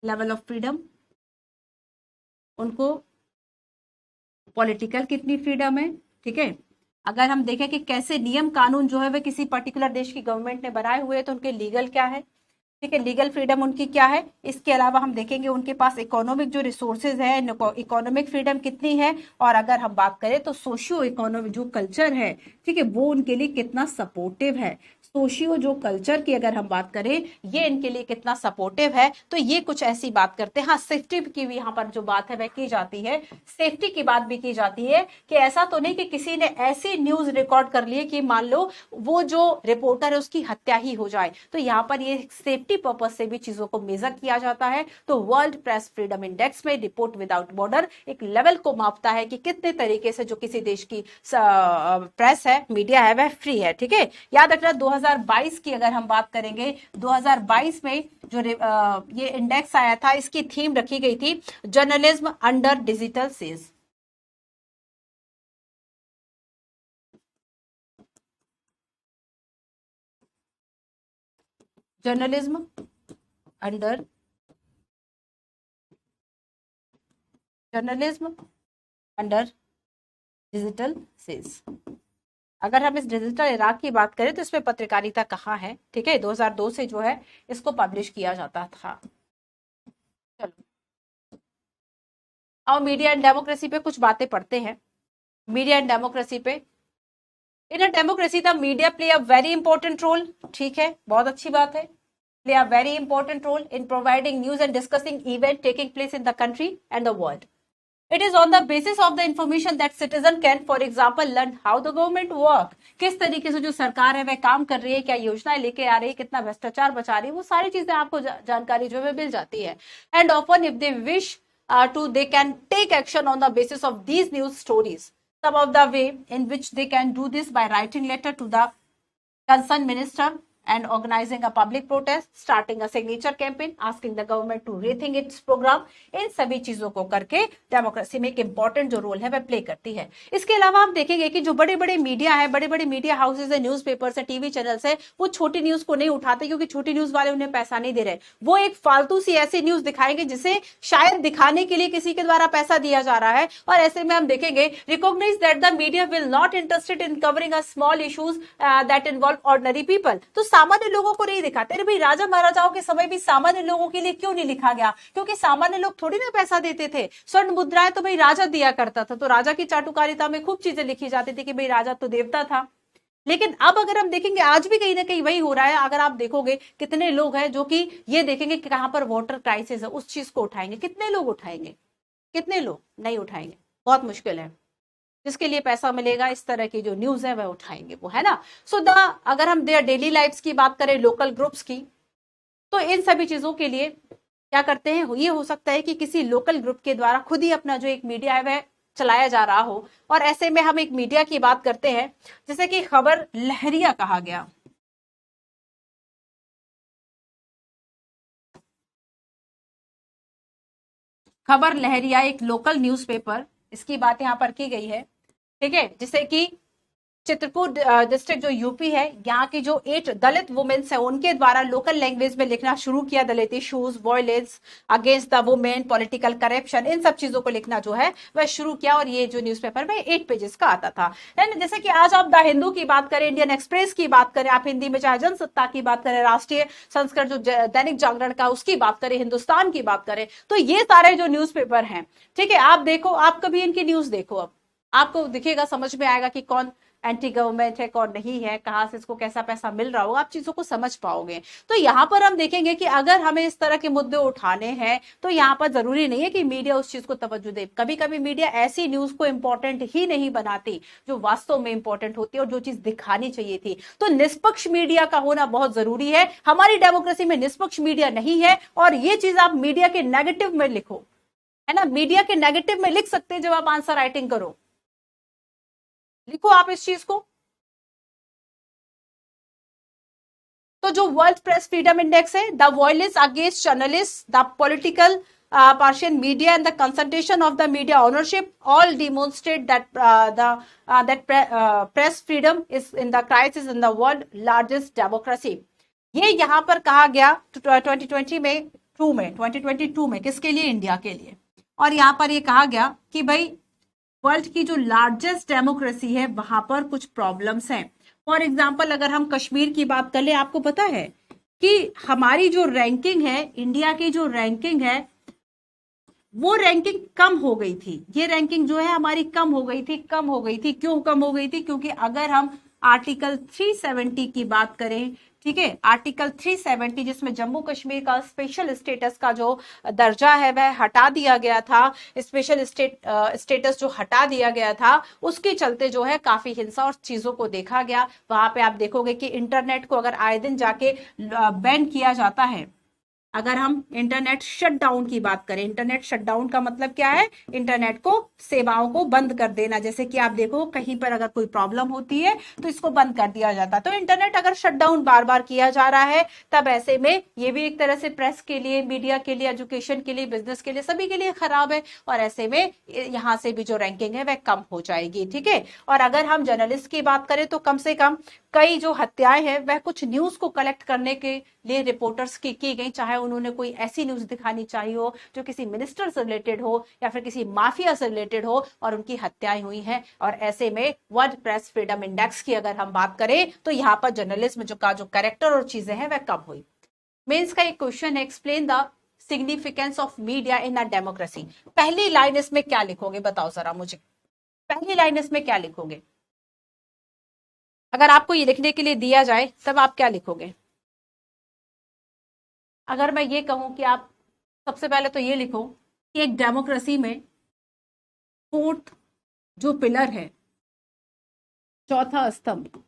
लेवल ऑफ फ्रीडम, उनको पॉलिटिकल कितनी फ्रीडम है। ठीक है, अगर हम देखें कि कैसे नियम कानून जो है वह किसी पर्टिकुलर देश की गवर्नमेंट ने बनाए हुए हैं तो उनके लीगल क्या है। ठीक है, लीगल फ्रीडम उनकी क्या है। इसके अलावा हम देखेंगे उनके पास इकोनॉमिक जो रिसोर्सेज है, इकोनॉमिक फ्रीडम कितनी है। और अगर हम बात करें तो सोशियो इकोनॉमिक जो कल्चर है, ठीक है, वो उनके लिए कितना सपोर्टिव है। सोशियो जो कल्चर की अगर हम बात करें, ये इनके लिए कितना सपोर्टिव है। तो ये कुछ ऐसी बात करते हैं। हाँ, सेफ्टी की भी यहाँ पर जो बात है वह की जाती है, सेफ्टी की बात भी की जाती है कि ऐसा तो नहीं कि किसी ने ऐसी न्यूज रिकॉर्ड कर ली कि मान लो वो जो रिपोर्टर है उसकी हत्या ही हो जाए। तो यहाँ पर ये सेफ्टी पर्पज से भी चीजों को मेजर किया जाता है। तो वर्ल्ड प्रेस फ्रीडम इंडेक्स में रिपोर्ट विदाउट बॉर्डर एक लेवल को मापता है कि कितने तरीके से जो किसी देश की प्रेस है, मीडिया है, वह फ्री है। ठीक है, याद रखना 2022 की अगर हम बात करेंगे, 2022 में जो ये इंडेक्स आया था, इसकी थीम रखी गई थी journalism under digital siege. Journalism under digital sales. अगर हम इस डिजिटल इराक की बात करें तो इसमें पत्रकारिता कहाँ है, ठीक है, 2002 से जो है इसको पब्लिश किया जाता था। चलो और मीडिया एंड डेमोक्रेसी पे कुछ बातें पढ़ते हैं। मीडिया एंड डेमोक्रेसी पे, in a democracy the media play a very important role, ठीक है, बहुत अच्छी बात है। Play a very important role in providing news and discussing event taking place in the country and the world. It is on the basis of the information that citizen can, for example, learn how the government work. किस तरीके से जो सरकार है वह काम कर रही है, क्या योजनाएं लेके आ रही है, कितना भ्रष्टाचार बचा रही है, वो सारी चीजें आपको जानकारी जो है मिल जाती है। And often if they wish to, they can take action on the basis of these news stories. Some of the way in which they can do this by writing letter to the concerned minister and organizing a public protest, starting a signature campaign, asking the government to rethink its program। इन सभी चीजों को करके democracy में एक important जो role है वह play करती है। इसके अलावा हम देखेंगे कि जो बड़े बड़े मीडिया है, बड़े बड़े मीडिया हाउसेज है, न्यूज पेपर्स है, टीवी चैनल्स है, वो छोटी न्यूज को नहीं उठाते क्योंकि छोटी न्यूज वाले उन्हें पैसा नहीं दे रहे। वो एक फालतू सी ऐसी न्यूज दिखाएंगे जिसे शायद दिखाने के लिए किसी के द्वारा पैसा दिया जा रहा है। और ऐसे में हम देखेंगे, recognise that the media will not interested in covering a small issues that involve ordinary people. तो सामान्य लोगों को नहीं दिखाते। अरे भाई, राजा महाराजाओं के समय भी सामान्य लोगों के लिए क्यों नहीं लिखा गया? क्योंकि सामान्य लोग थोड़ी ना पैसा देते थे। स्वर्ण मुद्राएं तो भाई राजा दिया करता था, तो राजा की चाटुकारिता में खूब चीजें लिखी जाती थी कि भाई राजा तो देवता था। लेकिन अब अगर हम देखेंगे, आज भी कहीं ना कहीं वही हो रहा है। अगर आप देखोगे कितने लोग हैं जो कि ये देखेंगे कि कहां पर वाटर क्राइसिस है, उस चीज को उठाएंगे। कितने लोग उठाएंगे? कितने लोग नहीं उठाएंगे? बहुत मुश्किल है। जिसके लिए पैसा मिलेगा, इस तरह की जो न्यूज है वह उठाएंगे वो, है ना। सो द अगर हम देयर डेली लाइफ्स की बात करें, लोकल ग्रुप्स की, तो इन सभी चीजों के लिए क्या करते हैं, ये हो सकता है कि किसी लोकल ग्रुप के द्वारा खुद ही अपना जो एक मीडिया है वह चलाया जा रहा हो। और ऐसे में हम एक मीडिया की बात करते हैं जैसे कि खबर लहरिया कहा गया। खबर लहरिया एक लोकल न्यूज़पेपर, इसकी बात यहां पर की गई है, ठीक है। जिसे कि चित्रकूट डिस्ट्रिक्ट जो यूपी है, यहाँ की जो 8 दलित वुमेन्स है उनके द्वारा लोकल लैंग्वेज में लिखना शुरू किया। Dalit issues, violence against the women, political corruption, इन सब चीजों को लिखना जो है वह शुरू किया। और ये जो न्यूज़पेपर में 8 पेजेस का आता था। जैसे कि आज आप द हिंदू की बात करें, इंडियन एक्सप्रेस की बात करें, आप हिंदी में चाहे जनसत्ता की बात करें, राष्ट्रीय संस्करण जो दैनिक जागरण का उसकी बात करें, हिंदुस्तान की बात करें, तो ये सारे जो न्यूज़पेपर हैं, ठीक है, आप देखो, आप कभी इनकी न्यूज देखो, अब आपको दिखेगा, समझ में आएगा कि कौन एंटी गवर्नमेंट है, कौन नहीं है, कहां से इसको कैसा पैसा मिल रहा होगा, आप चीजों को समझ पाओगे। तो यहाँ पर हम देखेंगे कि अगर हमें इस तरह के मुद्दे उठाने हैं तो यहाँ पर जरूरी नहीं है कि मीडिया उस चीज को तवज्जो दे। कभी कभी मीडिया ऐसी न्यूज को इंपॉर्टेंट ही नहीं बनाती जो वास्तव में इंपॉर्टेंट होती है और जो चीज दिखानी चाहिए थी। तो निष्पक्ष मीडिया का होना बहुत जरूरी है। हमारी डेमोक्रेसी में निष्पक्ष मीडिया नहीं है। और ये चीज आप मीडिया के नेगेटिव में लिखो, है ना, मीडिया के नेगेटिव में लिख सकते हैं जब आप आंसर राइटिंग करो, लिखो आप इस चीज को। तो जो वर्ल्ड प्रेस फ्रीडम इंडेक्स है, the violence against journalist, the political partial media and the concentration of the media ownership all demonstrate that press freedom is in the crisis in the world largest democracy। ये यहाँ पर कहा गया 2022 में किसके लिए? India के लिए। और यहाँ पर ये कहा गया कि भाई वर्ल्ड की जो लार्जेस्ट डेमोक्रेसी है वहां पर कुछ प्रॉब्लम्स हैं। फॉर एग्जाम्पल अगर हम कश्मीर की बात कर ले, आपको पता है कि हमारी जो रैंकिंग है, इंडिया की जो रैंकिंग है, वो रैंकिंग कम हो गई थी। ये रैंकिंग जो है हमारी कम हो गई थी। क्यों कम हो गई थी? क्योंकि अगर हम आर्टिकल 370 की बात करें, ठीक है, आर्टिकल 370 जिसमें जम्मू कश्मीर का स्पेशल स्टेटस का जो दर्जा है वह हटा दिया गया था, स्पेशल स्टेटस जो हटा दिया गया था, उसके चलते जो है काफी हिंसा और चीजों को देखा गया। वहां पे आप देखोगे कि इंटरनेट को अगर आए दिन जाके बैन किया जाता है। अगर हम इंटरनेट शटडाउन की बात करें, इंटरनेट शटडाउन का मतलब क्या है? इंटरनेट को, सेवाओं को बंद कर देना। जैसे कि आप देखो कहीं पर अगर कोई प्रॉब्लम होती है तो इसको बंद कर दिया जाता। तो इंटरनेट अगर शटडाउन बार बार किया जा रहा है, तब ऐसे में ये भी एक तरह से प्रेस के लिए, मीडिया के लिए, एजुकेशन के लिए, बिजनेस के लिए, सभी के लिए खराब है। और ऐसे में यहाँ से भी जो रैंकिंग है वह कम हो जाएगी, ठीक है। और अगर हम जर्नलिस्ट की बात करें तो कम से कम कई जो हत्याएं हैं वह कुछ न्यूज को कलेक्ट करने के लिए रिपोर्टर्स की गई, चाहे उन्होंने कोई ऐसी न्यूज दिखानी चाहिए हो जो किसी मिनिस्टर से रिलेटेड हो या फिर किसी माफिया से रिलेटेड हो और उनकी हत्याएं हुई हैं। और ऐसे में वर्ल्ड प्रेस फ्रीडम इंडेक्स की अगर हम बात करें तो यहाँ पर जर्नलिज्म जो कैरेक्टर और चीजें हैं वह कम हुई। मेंस का एक क्वेश्चन है, explain the significance of media in a democracy. पहली लाइन इसमें क्या लिखोगे बताओ जरा मुझे, पहली लाइन इसमें क्या लिखोगे? अगर आपको ये लिखने के लिए दिया जाए तब आप क्या लिखोगे? अगर मैं ये कहूं कि आप सबसे पहले तो ये लिखो कि एक डेमोक्रेसी में फोर्थ जो पिलर है, चौथा स्तंभ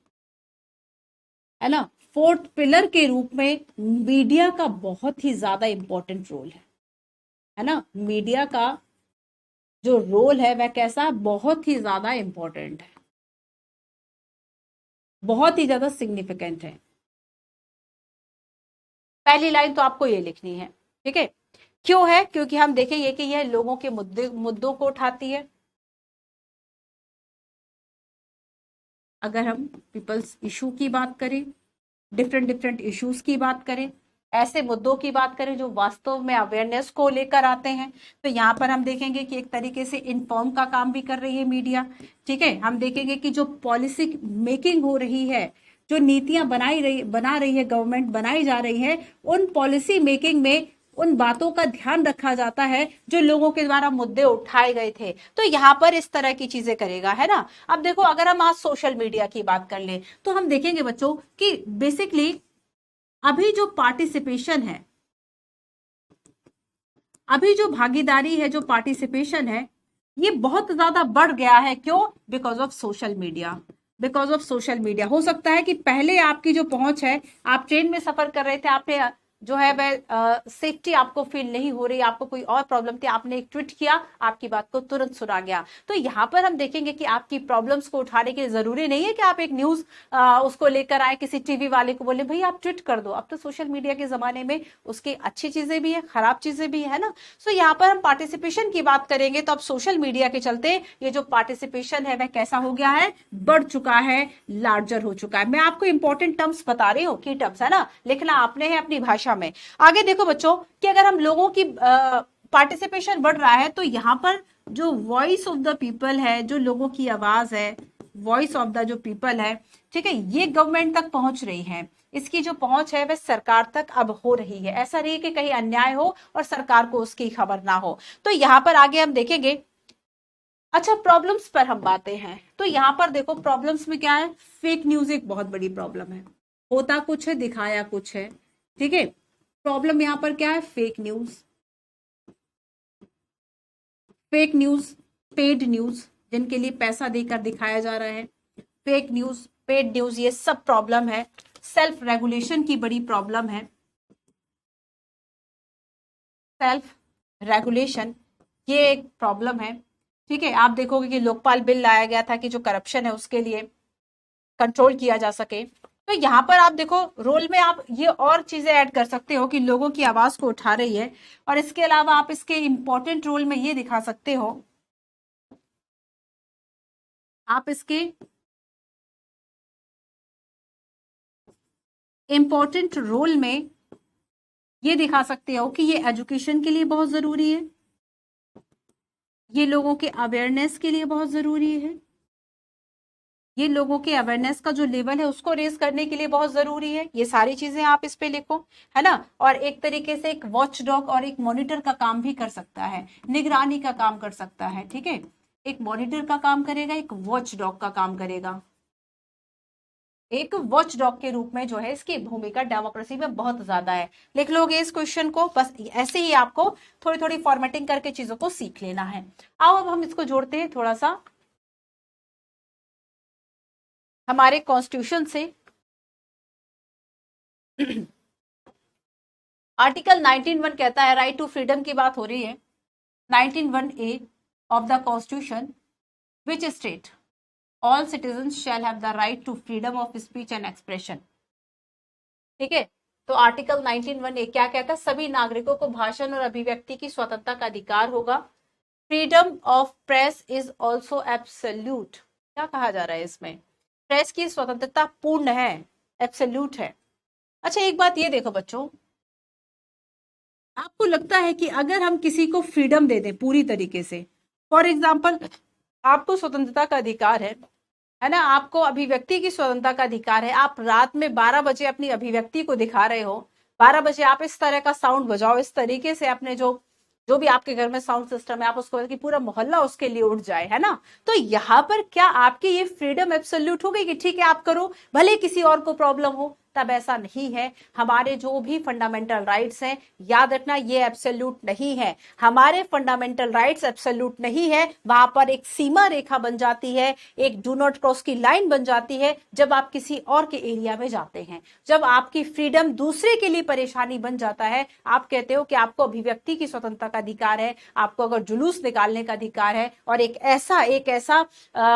है ना, फोर्थ पिलर के रूप में मीडिया का बहुत ही ज्यादा इंपॉर्टेंट रोल है ना। मीडिया का जो रोल है वह कैसा, बहुत ही ज्यादा इंपॉर्टेंट है, बहुत ही ज्यादा सिग्निफिकेंट है। पहली लाइन तो आपको ये लिखनी है, ठीक है। क्यों है? क्योंकि हम देखेंगे कि यह लोगों के मुद्दों को उठाती है। अगर हम पीपल्स इशू की बात करें, डिफरेंट डिफरेंट इश्यूज की बात करें, ऐसे मुद्दों की बात करें जो वास्तव में अवेयरनेस को लेकर आते हैं, तो यहाँ पर हम देखेंगे कि एक तरीके से इन्फॉर्म का काम भी कर रही है मीडिया, ठीक है। हम देखेंगे कि जो पॉलिसी मेकिंग हो रही है, जो नीतियां बना रही है गवर्नमेंट, बनाई जा रही है, उन पॉलिसी मेकिंग में उन बातों का ध्यान रखा जाता है जो लोगों के द्वारा मुद्दे उठाए गए थे। तो यहाँ पर इस तरह की चीजें करेगा, है ना। अब देखो, अगर हम आज सोशल मीडिया की बात कर ले तो हम देखेंगे बच्चों कि बेसिकली अभी जो पार्टिसिपेशन है, अभी जो भागीदारी है, जो पार्टिसिपेशन है, ये बहुत ज्यादा बढ़ गया है। क्यों? Because of social media. Because of social media. हो सकता है कि पहले आपकी जो पहुंच है, आप ट्रेन में सफर कर रहे थे, आपने जो है वह सेफ्टी आपको फील नहीं हो रही, आपको कोई और प्रॉब्लम थी, आपने एक ट्वीट किया, आपकी बात को तुरंत सुना गया। तो यहाँ पर हम देखेंगे कि आपकी प्रॉब्लम्स को उठाने के लिए जरूरी नहीं है कि आप एक न्यूज उसको लेकर आए, किसी टीवी वाले को बोले भाई आप ट्वीट कर दो। अब तो सोशल मीडिया के जमाने में उसकी अच्छी चीजें भी है, खराब चीजें भी है ना। सो यहाँ पर हम पार्टिसिपेशन की बात करेंगे तो अब सोशल मीडिया के चलते ये जो पार्टिसिपेशन है वह कैसा हो गया है, बढ़ चुका है, लार्जर हो चुका है। मैं आपको इंपॉर्टेंट टर्म्स बता रही हूँ, की टर्म्स है ना, लिखना आपने है अपनी भाषा में। आगे देखो बच्चों कि अगर हम लोगों की पार्टिसिपेशन बढ़ रहा है तो यहाँ पर जो वॉइस ऑफ द पीपल है, जो लोगों की आवाज है, वॉइस ऑफ द जो पीपल है, ठीक है, ये गवर्नमेंट तक पहुंच रही है। इसकी जो पहुंच है वह सरकार तक अब हो रही है। ऐसा नहीं कि कहीं अन्याय हो और सरकार को उसकी खबर ना हो। तो यहाँ पर आगे हम देखेंगे। अच्छा, प्रॉब्लम्स पर हम बातें हैं तो यहाँ पर देखो प्रॉब्लम्स में क्या है, फेक न्यूज एक बहुत बड़ी प्रॉब्लम है। होता कुछ है, दिखाया कुछ है, ठीक है। प्रॉब्लम यहाँ पर क्या है, fake news. Fake news, paid news, जिनके लिए पैसा देकर दिखाया जा रहा है, फेक न्यूज, पेड न्यूज, ये सब प्रॉब्लम है। सेल्फ रेगुलेशन की बड़ी प्रॉब्लम है। सेल्फ रेगुलेशन ये एक प्रॉब्लम है, ठीक है। आप देखोगे कि लोकपाल बिल लाया गया था कि जो करप्शन है उसके लिए कंट्रोल किया जा सके। तो यहाँ पर आप देखो रोल में आप ये और चीजें ऐड कर सकते हो कि लोगों की आवाज को उठा रही है। और इसके अलावा आप इसके इंपॉर्टेंट रोल में ये दिखा सकते हो, आप इसके इंपॉर्टेंट रोल में ये दिखा सकते हो कि ये एजुकेशन के लिए बहुत जरूरी है, ये लोगों के अवेयरनेस के लिए बहुत जरूरी है, ये लोगों के अवेयरनेस का जो लेवल है उसको रेज करने के लिए बहुत जरूरी है। ये सारी चीजें आप इस पे लिखो, है ना। और एक तरीके से एक वॉच डॉग और एक मॉनिटर का काम भी कर सकता है, निगरानी का काम कर सकता है, ठीक है। एक मॉनिटर का काम करेगा, एक वॉच डॉग का काम करेगा। एक वॉच डॉग के रूप में जो है इसकी भूमिका डेमोक्रेसी में बहुत ज्यादा है। लिख लोगे इस क्वेश्चन को, बस ऐसे ही आपको थोड़ी थोड़ी फॉर्मेटिंग करके चीजों को सीख लेना है। आओ अब हम इसको जोड़ते हैं थोड़ा सा हमारे कॉन्स्टिट्यूशन से। आर्टिकल 19(1) कहता है, राइट टू फ्रीडम की बात हो रही है, 19(1)(a) of the constitution which state all citizens shall have the right to freedom of speech and expression, ठीक है। तो आर्टिकल 19(1)(a) क्या कहता है, सभी नागरिकों को भाषण और अभिव्यक्ति की स्वतंत्रता का अधिकार होगा। Freedom of press is also absolute. क्या कहा जा रहा है इसमें, प्रेस की स्वतंत्रता पूर्ण है, एब्सोल्यूट है। अच्छा एक बात ये देखो बच्चों, आपको लगता है कि अगर हम किसी को फ्रीडम दे दें पूरी तरीके से, फॉर एग्जाम्पल आपको स्वतंत्रता का अधिकार है ना, आपको अभिव्यक्ति की स्वतंत्रता का अधिकार है, आप रात में 12 बजे अपनी अभिव्यक्ति को दिखा रहे हो, 12 बजे आप इस तरह का साउंड बजाओ, इस तरीके से अपने जो जो भी आपके घर में साउंड सिस्टम है आप उसको कि पूरा मोहल्ला उसके लिए उठ जाए, है ना, तो यहाँ पर क्या आपकी ये फ्रीडम एब्सोल्यूट हो गई कि ठीक है आप करो, भले किसी और को प्रॉब्लम हो? तब ऐसा नहीं है। हमारे जो भी फंडामेंटल राइट्स हैं, याद रखना ये एब्सोल्यूट नहीं है। हमारे फंडामेंटल राइट्स एब्सोल्यूट नहीं है, वहां पर एक सीमा रेखा बन जाती है, एक डू नॉट क्रॉस की लाइन बन जाती है जब आप किसी और के एरिया में जाते हैं, जब आपकी फ्रीडम दूसरे के लिए परेशानी बन जाता है। आप कहते हो कि आपको अभिव्यक्ति की स्वतंत्रता का अधिकार है, आपको अगर जुलूस निकालने का अधिकार है, और एक ऐसा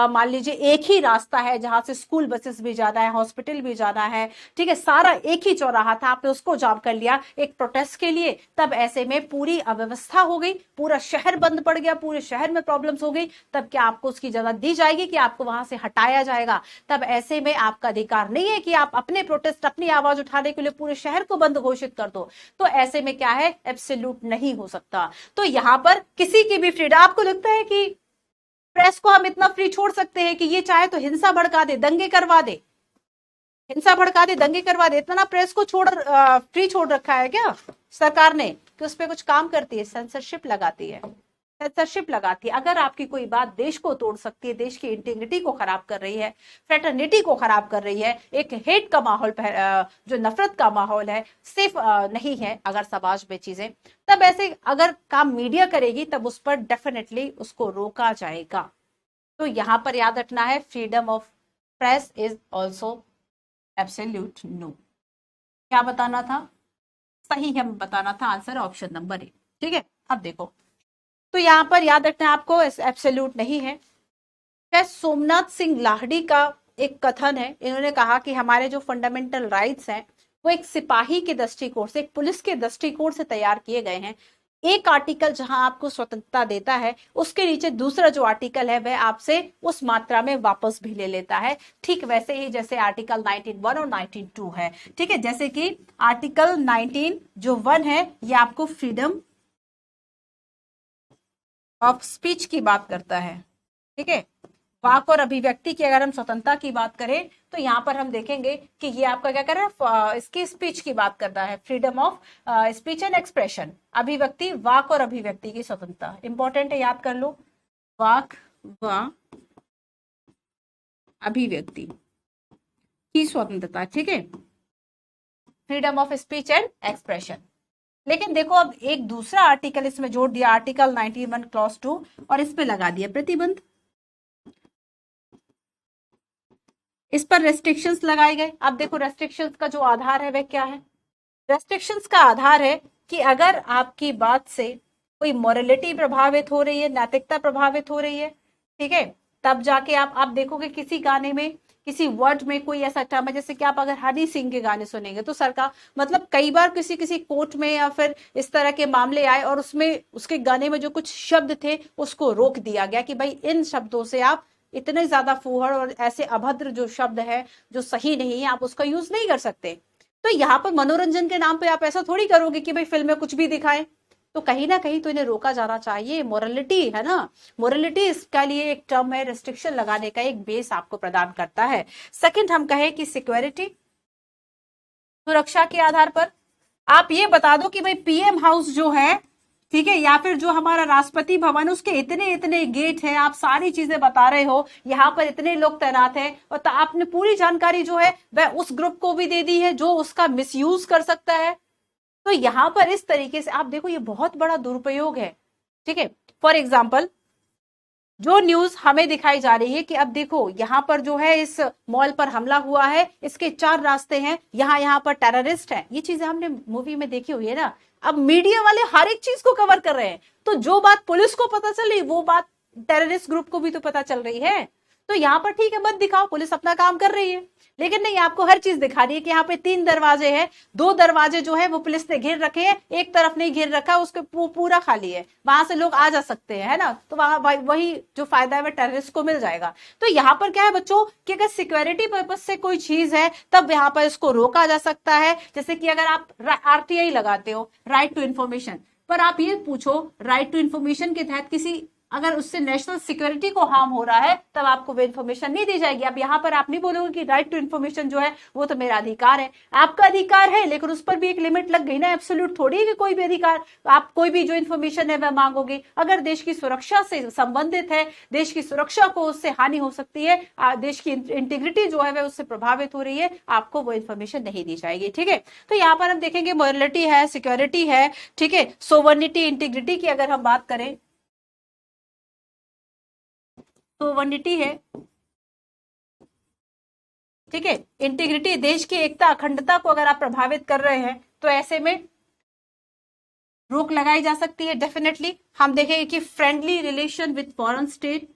मान लीजिए एक ही रास्ता है जहां से स्कूल बसेस भी जाना है, हॉस्पिटल भी जाना है, ठीक है, सारा एक ही चौराहा था, आपने उसको जाम कर लिया एक प्रोटेस्ट के लिए, तब ऐसे में पूरी अव्यवस्था हो गई, पूरा शहर बंद पड़ गया, पूरे शहर में प्रॉब्लम्स हो गई, तब क्या आपको उसकी इजाजत दी जाएगी कि आपको वहां से हटाया जाएगा? तब ऐसे में आपका अधिकार नहीं है कि आप अपने प्रोटेस्ट, अपनी आवाज उठाने के लिए पूरे शहर को बंद घोषित कर दो। तो ऐसे में क्या है, एब्सोल्यूट नहीं हो सकता। तो यहां पर किसी की भी फ्रीडम, आपको लगता है कि प्रेस को हम इतना फ्री छोड़ सकते हैं कि ये चाहे तो हिंसा भड़का दे, दंगे करवा दे, हिंसा भड़का दे, दंगे करवा दे? इतना प्रेस को फ्री छोड़ रखा है क्या सरकार ने कि उस पर कुछ काम करती है? सेंसरशिप लगाती है, सेंसरशिप लगाती है। अगर आपकी कोई बात देश को तोड़ सकती है, देश की इंटीग्रिटी को खराब कर रही है, फ्रेटर्निटी को खराब कर रही है, एक हेट का माहौल, जो नफरत का माहौल है, सेफ नहीं है अगर समाज में चीजें, तब ऐसे अगर काम मीडिया करेगी तब उस पर डेफिनेटली उसको रोका जाएगा। तो यहां पर याद रखना है, freedom of press is also absolute no. क्या बताना था? सही हमें बताना था, आंसर ऑप्शन नंबर ए। ठीक है, अब देखो, तो यहां पर याद रखना है आपको एब्सोल्यूट नहीं है। सोमनाथ सिंह लाहड़ी का एक कथन है, इन्होंने कहा कि हमारे जो फंडामेंटल राइट्स हैं वो एक सिपाही के दृष्टिकोण से, एक पुलिस के दृष्टिकोण से तैयार किए गए हैं। एक आर्टिकल जहां आपको स्वतंत्रता देता है, उसके नीचे दूसरा जो आर्टिकल है वह आपसे उस मात्रा में वापस भी ले लेता है। ठीक वैसे ही जैसे आर्टिकल 19(1) और 19(2) है। ठीक है, जैसे कि आर्टिकल 19 जो 1 है ये आपको फ्रीडम ऑफ स्पीच की बात करता है। ठीक है, वाक और अभिव्यक्ति की अगर हम स्वतंत्रता की बात करें तो यहां पर हम देखेंगे कि ये आपका क्या कर रहा है, इसकी स्पीच की बात करता है, freedom of speech and expression, अभिव्यक्ति, वाक और अभिव्यक्ति की स्वतंत्रता। इंपॉर्टेंट है, याद कर लो, वाक व अभिव्यक्ति की स्वतंत्रता। ठीक है, freedom of speech and expression. लेकिन देखो अब एक दूसरा आर्टिकल इसमें जोड़ दिया, आर्टिकल 91 क्लॉज 2, और इस पे लगा दिया प्रतिबंध, इस पर रेस्ट्रिक्शंस लगाए गए। अब देखो रेस्ट्रिक्शंस का जो आधार है वह क्या है? रेस्ट्रिक्शंस का आधार है कि अगर आपकी बात से कोई मोरलिटी प्रभावित हो रही है, नैतिकता प्रभावित हो रही है, ठीक है, तब जाके आप देखोगे किसी गाने में, किसी वर्ड में कोई ऐसा टर्म है, जैसे कि आप अगर हनी सिंह के गाने सुनेंगे तो सरकार, मतलब कई बार किसी किसी कोर्ट में या फिर इस तरह के मामले आए और उसमें उसके गाने में जो कुछ शब्द थे उसको रोक दिया गया कि भाई इन शब्दों से आप, इतने ज्यादा फूहड़ और ऐसे अभद्र जो शब्द है जो सही नहीं है, आप उसका यूज नहीं कर सकते। तो यहाँ पर मनोरंजन के नाम पे आप ऐसा थोड़ी करोगे कि भाई फिल्म में कुछ भी दिखाएं, तो कहीं ना कहीं तो इन्हें रोका जाना चाहिए। मोरलिटी है ना, मोरलिटी इसका लिए एक टर्म है, रिस्ट्रिक्शन लगाने का एक बेस आपको प्रदान करता है। सेकंड हम कहें कि सिक्योरिटी, सुरक्षा के आधार पर आप ये बता दो कि भाई पीएम हाउस जो है, ठीक है, या फिर जो हमारा राष्ट्रपति भवन उसके इतने इतने गेट हैं, आप सारी चीजें बता रहे हो, यहाँ पर इतने लोग तैनात हैं, और तो आपने पूरी जानकारी जो है वह उस ग्रुप को भी दे दी है जो उसका मिसयूज कर सकता है। तो यहां पर इस तरीके से आप देखो ये बहुत बड़ा दुरुपयोग है। ठीक है, फॉर एग्जाम्पल जो न्यूज हमें दिखाई जा रही है कि अब देखो यहां पर जो है इस मॉल पर हमला हुआ है, इसके 4 रास्ते हैं, यहाँ पर टेररिस्ट है, ये चीजें हमने मूवी में देखी हुई है ना। अब मीडिया वाले हर एक चीज को कवर कर रहे हैं, तो जो बात पुलिस को पता चली वो बात टेररिस्ट ग्रुप को भी तो पता चल रही है। तो यहाँ पर ठीक है, मत दिखाओ, पुलिस अपना काम कर रही है, लेकिन नहीं, आपको हर चीज दिखा रही है कि यहाँ पे 3 दरवाजे हैं, 2 दरवाजे जो है वो पुलिस ने घेर रखे हैं, एक तरफ नहीं घेर रखा, उसके पूरा खाली है, वहां से लोग आ जा सकते हैं, है ना, तो वहां वही जो फायदा है वह टेररिस्ट को मिल जाएगा। तो यहाँ पर क्या है बच्चों कि अगर सिक्योरिटी पर्पज से कोई चीज है तब यहाँ पर इसको रोका जा सकता है। जैसे कि अगर आप RTI लगाते हो, राइट टू इंफॉर्मेशन, पर आप ये पूछो राइट टू इंफॉर्मेशन के तहत किसी अगर उससे नेशनल सिक्योरिटी को हार्म हो रहा है तब आपको वो इन्फॉर्मेशन नहीं दी जाएगी। अब यहाँ पर आप नहीं बोलोगे कि राइट टू इन्फॉर्मेशन जो है वो तो मेरा अधिकार है, आपका अधिकार है, लेकिन उस पर भी एक लिमिट लग गई ना, एब्सोल्यूट थोड़ी है कि कोई भी अधिकार आप कोई भी जो इन्फॉर्मेशन है वह मांगोगे। अगर देश की सुरक्षा से संबंधित है, देश की सुरक्षा को उससे हानि हो सकती है, देश की इंटीग्रिटी जो है वह उससे प्रभावित हो रही है, आपको वो इन्फॉर्मेशन नहीं दी जाएगी। ठीक है, तो यहाँ पर हम देखेंगे मोरलिटी है, सिक्योरिटी है, ठीक है, सोवर्निटी, इंटीग्रिटी की अगर हम बात करें, सोवर्निटी है, ठीक है, इंटीग्रिटी, देश की एकता अखंडता को अगर आप प्रभावित कर रहे हैं तो ऐसे में रोक लगाई जा सकती है। डेफिनेटली हम देखेंगे कि friendly relation with foreign state,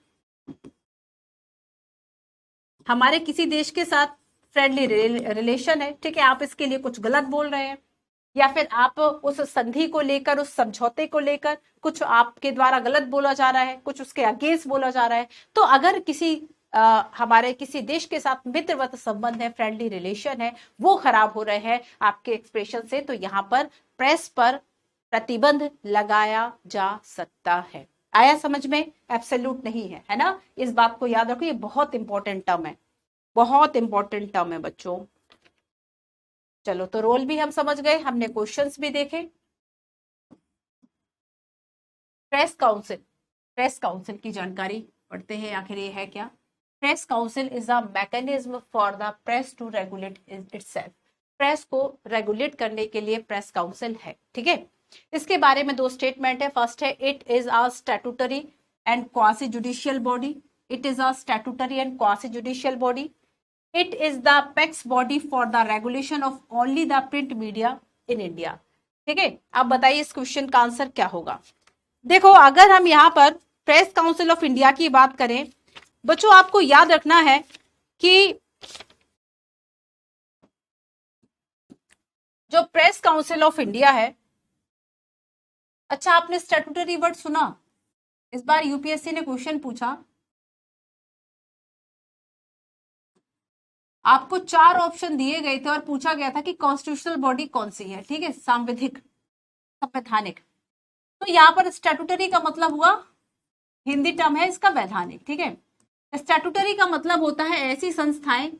हमारे किसी देश के साथ फ्रेंडली रिलेशन है, ठीक है, आप इसके लिए कुछ गलत बोल रहे हैं या फिर आप उस संधि को लेकर, उस समझौते को लेकर कुछ आपके द्वारा गलत बोला जा रहा है, कुछ उसके अगेंस्ट बोला जा रहा है, तो अगर किसी हमारे किसी देश के साथ मित्रवत संबंध है, फ्रेंडली रिलेशन है, वो खराब हो रहे हैं आपके एक्सप्रेशन से, तो यहाँ पर प्रेस पर प्रतिबंध लगाया जा सकता है। आया समझ में? एब्सोल्यूट नहीं है, है ना, इस बात को याद रखो, ये बहुत इंपॉर्टेंट टर्म है, बहुत इंपॉर्टेंट टर्म है बच्चों। चलो, तो रोल भी हम समझ गए, हमने क्वेश्चंस भी देखे। प्रेस काउंसिल, प्रेस काउंसिल की जानकारी पढ़ते हैं, आखिर ये है क्या। Press council is a mechanism for the press to regulate itself. Press को रेगुलेट करने के लिए प्रेस काउंसिल है, ठीक है। इसके बारे में 2 स्टेटमेंट है। फर्स्ट है, it is a statutory and quasi judicial body. It is a statutory and quasi judicial body. It is the apex body for the regulation of only the print media in India। ठीक है, अब बताइए इस question का answer क्या होगा। देखो, अगर हम यहाँ पर प्रेस काउंसिल ऑफ इंडिया की बात करें, बच्चों आपको याद रखना है कि जो प्रेस काउंसिल ऑफ इंडिया है, अच्छा आपने स्टैट्यूटरी वर्ड सुना, इस बार यूपीएससी ने क्वेश्चन पूछा, आपको 4 ऑप्शन दिए गए थे और पूछा गया था कि कॉन्स्टिट्यूशनल बॉडी कौन सी है, ठीक है, सांविधिक, संवैधानिक। तो यहाँ पर स्टैट्यूटरी का मतलब हुआ, हिंदी टर्म है इसका वैधानिक, ठीक है। स्टैट्यूटरी का मतलब होता है ऐसी संस्थाएं,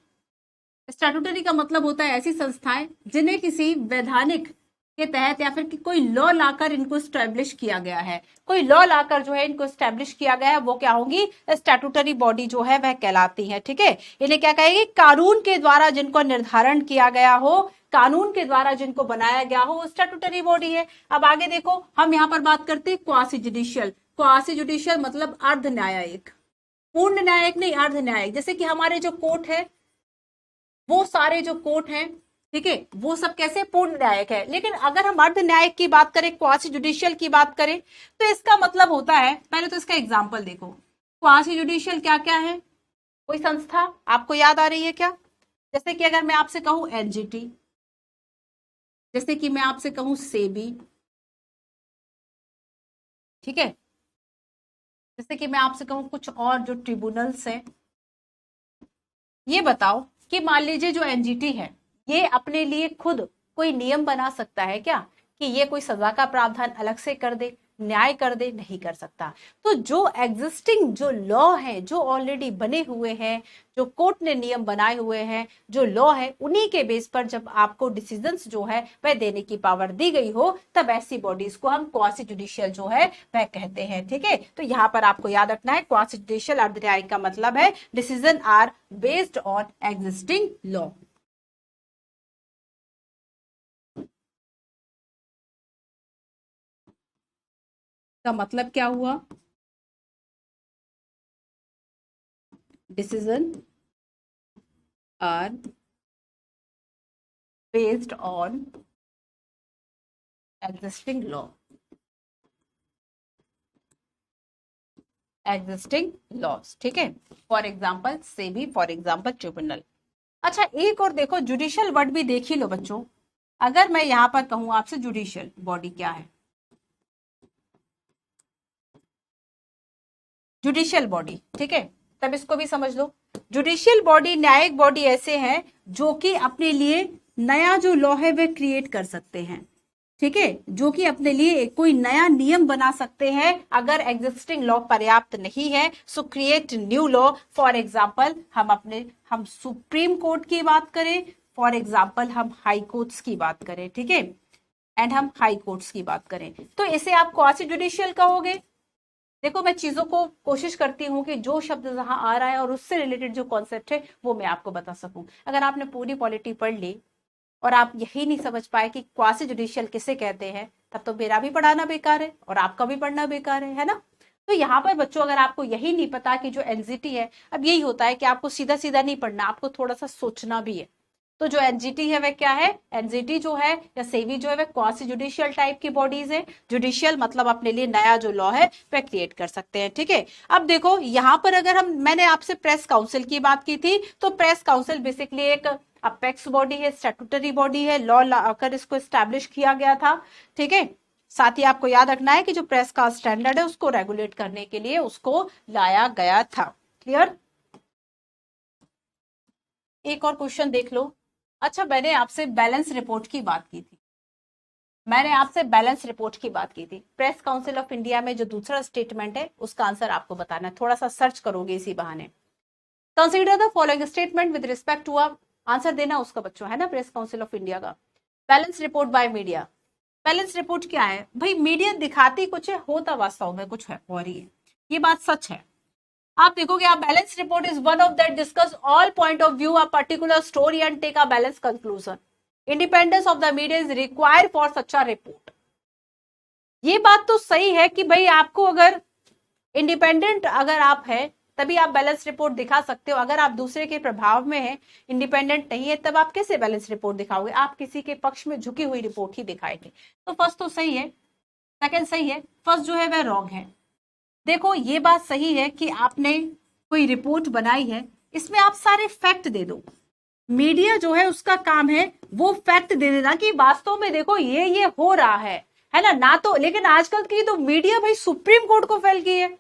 स्टैट्यूटरी का मतलब होता है ऐसी संस्थाएं जिन्हें किसी वैधानिक के तहत या फिर कि कोई लॉ लाकर इनको स्टैब्लिश किया गया है, कोई लॉ लाकर जो है इनको स्टैब्लिश किया गया है, वो क्या होंगी, स्टैट्यूटरी बॉडी जो है वह कहलाती है, ठीक है। इन्हें क्या कहेगी, कानून के द्वारा जिनको निर्धारण किया गया हो, कानून के द्वारा जिनको बनाया गया हो, वो स्टैट्यूटरी बॉडी है। अब आगे देखो, हम यहाँ पर बात करते हैं क्वासी जुडिशियल। क्वासी जुडिशियल मतलब अर्ध न्यायिक, पूर्ण न्यायिक नहीं, अर्ध न्यायिक। जैसे कि हमारे जो कोर्ट है, वो सारे जो कोर्ट हैं, ठीक है, वो सब कैसे पूर्ण न्यायिक है। लेकिन अगर हम अर्ध न्यायिक की बात करें, क्वासी जुडिशियल की बात करें, तो इसका मतलब होता है, पहले तो इसका एग्जाम्पल देखो, क्वासी जुडिशियल क्या क्या है, कोई संस्था आपको याद आ रही है क्या। जैसे कि अगर मैं आपसे कहूं एनजीटी, जैसे कि मैं आपसे कहूं सेबी, ठीक है, जैसे कि मैं आपसे कहूं कुछ और जो ट्रिब्यूनल्स हैं, ये बताओ कि मान लीजिए जो एनजीटी है, ये अपने लिए खुद कोई नियम बना सकता है क्या कि ये कोई सजा का प्रावधान अलग से कर दे, न्याय कर दे, नहीं कर सकता। तो जो एग्जिस्टिंग जो लॉ है, जो ऑलरेडी बने हुए हैं, जो कोर्ट ने नियम बनाए हुए हैं, जो लॉ है, उन्हीं के बेस पर जब आपको डिसीजंस जो है वह देने की पावर दी गई हो, तब ऐसी बॉडीज को हम क्वासी जुडिशियल जो है वह कहते हैं, ठीक है। तो यहाँ पर आपको याद रखना है, क्वासी जुडिशियल अर्ध न्यायिक का मतलब है decision are based on existing law. का मतलब क्या हुआ, decision are based on existing law, existing laws, ठीक है। For example SEBI, for example tribunal. अच्छा एक और देखो, जुडिशियल वर्ड भी देख ही लो बच्चों। अगर मैं यहां पर कहूं आपसे जुडिशियल बॉडी क्या है, जुडिशियल बॉडी, ठीक है, तब इसको भी समझ लो। जुडिशियल बॉडी, न्यायिक बॉडी ऐसे हैं जो कि अपने लिए नया जो लॉ है वह क्रिएट कर सकते हैं, ठीक है, जो कि अपने लिए कोई नया नियम बना सकते हैं अगर एग्जिस्टिंग लॉ पर्याप्त नहीं है, सो create new law. For example हम सुप्रीम कोर्ट की बात करें, फॉर एग्जाम्पल हम हाई कोर्ट्स की बात करें, ठीक है, एंड हम हाई कोर्ट्स की बात करें, तो इसे आप क्वासी जुडिशियल कहोगे। देखो मैं चीजों को कोशिश करती हूँ कि जो शब्द जहां आ रहा है और उससे रिलेटेड जो कॉन्सेप्ट है वो मैं आपको बता सकूं। अगर आपने पूरी पॉलिटी पढ़ ली और आप यही नहीं समझ पाए कि क्वासी जुडिशियल किसे कहते हैं, तब तो मेरा भी पढ़ाना बेकार है और आपका भी पढ़ना बेकार है ना। तो यहाँ पर बच्चों अगर आपको यही नहीं पता कि जो एनजीटी है, अब यही होता है कि आपको सीधा सीधा नहीं पढ़ना, आपको थोड़ा सा सोचना भी है। तो जो एनजीटी है वह क्या है, एनजीटी जो है या सेवी जो है वह क्वासी जुडिशियल टाइप की बॉडीज है। जुडिशियल मतलब अपने लिए नया जो लॉ है वह क्रिएट कर सकते हैं, ठीक है। अब देखो यहाँ पर अगर मैंने आपसे प्रेस काउंसिल की बात की थी, तो प्रेस काउंसिल बेसिकली एक अपेक्स बॉडी है, स्टैट्यूटरी बॉडी है, लॉ लाकर इसको एस्टैब्लिश किया गया था, ठीक है। साथ ही आपको याद रखना है कि जो प्रेस का स्टैंडर्ड है उसको रेगुलेट करने के लिए उसको लाया गया था। क्लियर। एक और क्वेश्चन देख लो। अच्छा मैंने आपसे बैलेंस रिपोर्ट की बात की थी, मैंने आपसे बैलेंस रिपोर्ट की बात की थी। प्रेस काउंसिल ऑफ इंडिया में जो दूसरा स्टेटमेंट है उसका आंसर आपको बताना है, थोड़ा सा सर्च करोगे इसी बहाने। Consider the following statement with respect to answer देना उसका बच्चों, है ना, प्रेस काउंसिल ऑफ इंडिया का। Balance report by media, balance report क्या है भाई, मीडिया दिखाती कुछ है, होता वास्तव में कुछ है और ही है, ये बात सच है। आप देखोगे, आप balance report is one of that discuss all point of view, a particular story and take a balance conclusion. Independence of the media is required for such a report. ये बात तो सही है कि भाई आपको अगर इंडिपेंडेंट अगर आप है तभी आप बैलेंस रिपोर्ट दिखा सकते हो। अगर आप दूसरे के प्रभाव में है, इंडिपेंडेंट नहीं है, तब आप कैसे बैलेंस रिपोर्ट दिखाओगे, आप किसी के पक्ष में झुकी हुई रिपोर्ट ही दिखाएंगे। तो फर्स्ट तो सही है, सेकंड सही है, फर्स्ट जो है वह रॉन्ग है। देखो ये बात सही है कि आपने कोई रिपोर्ट बनाई है, इसमें आप सारे फैक्ट दे दो। मीडिया जो है उसका काम है वो फैक्ट दे देना कि वास्तव में देखो ये हो रहा है ना तो। लेकिन आजकल की तो मीडिया भाई सुप्रीम कोर्ट को फेल की है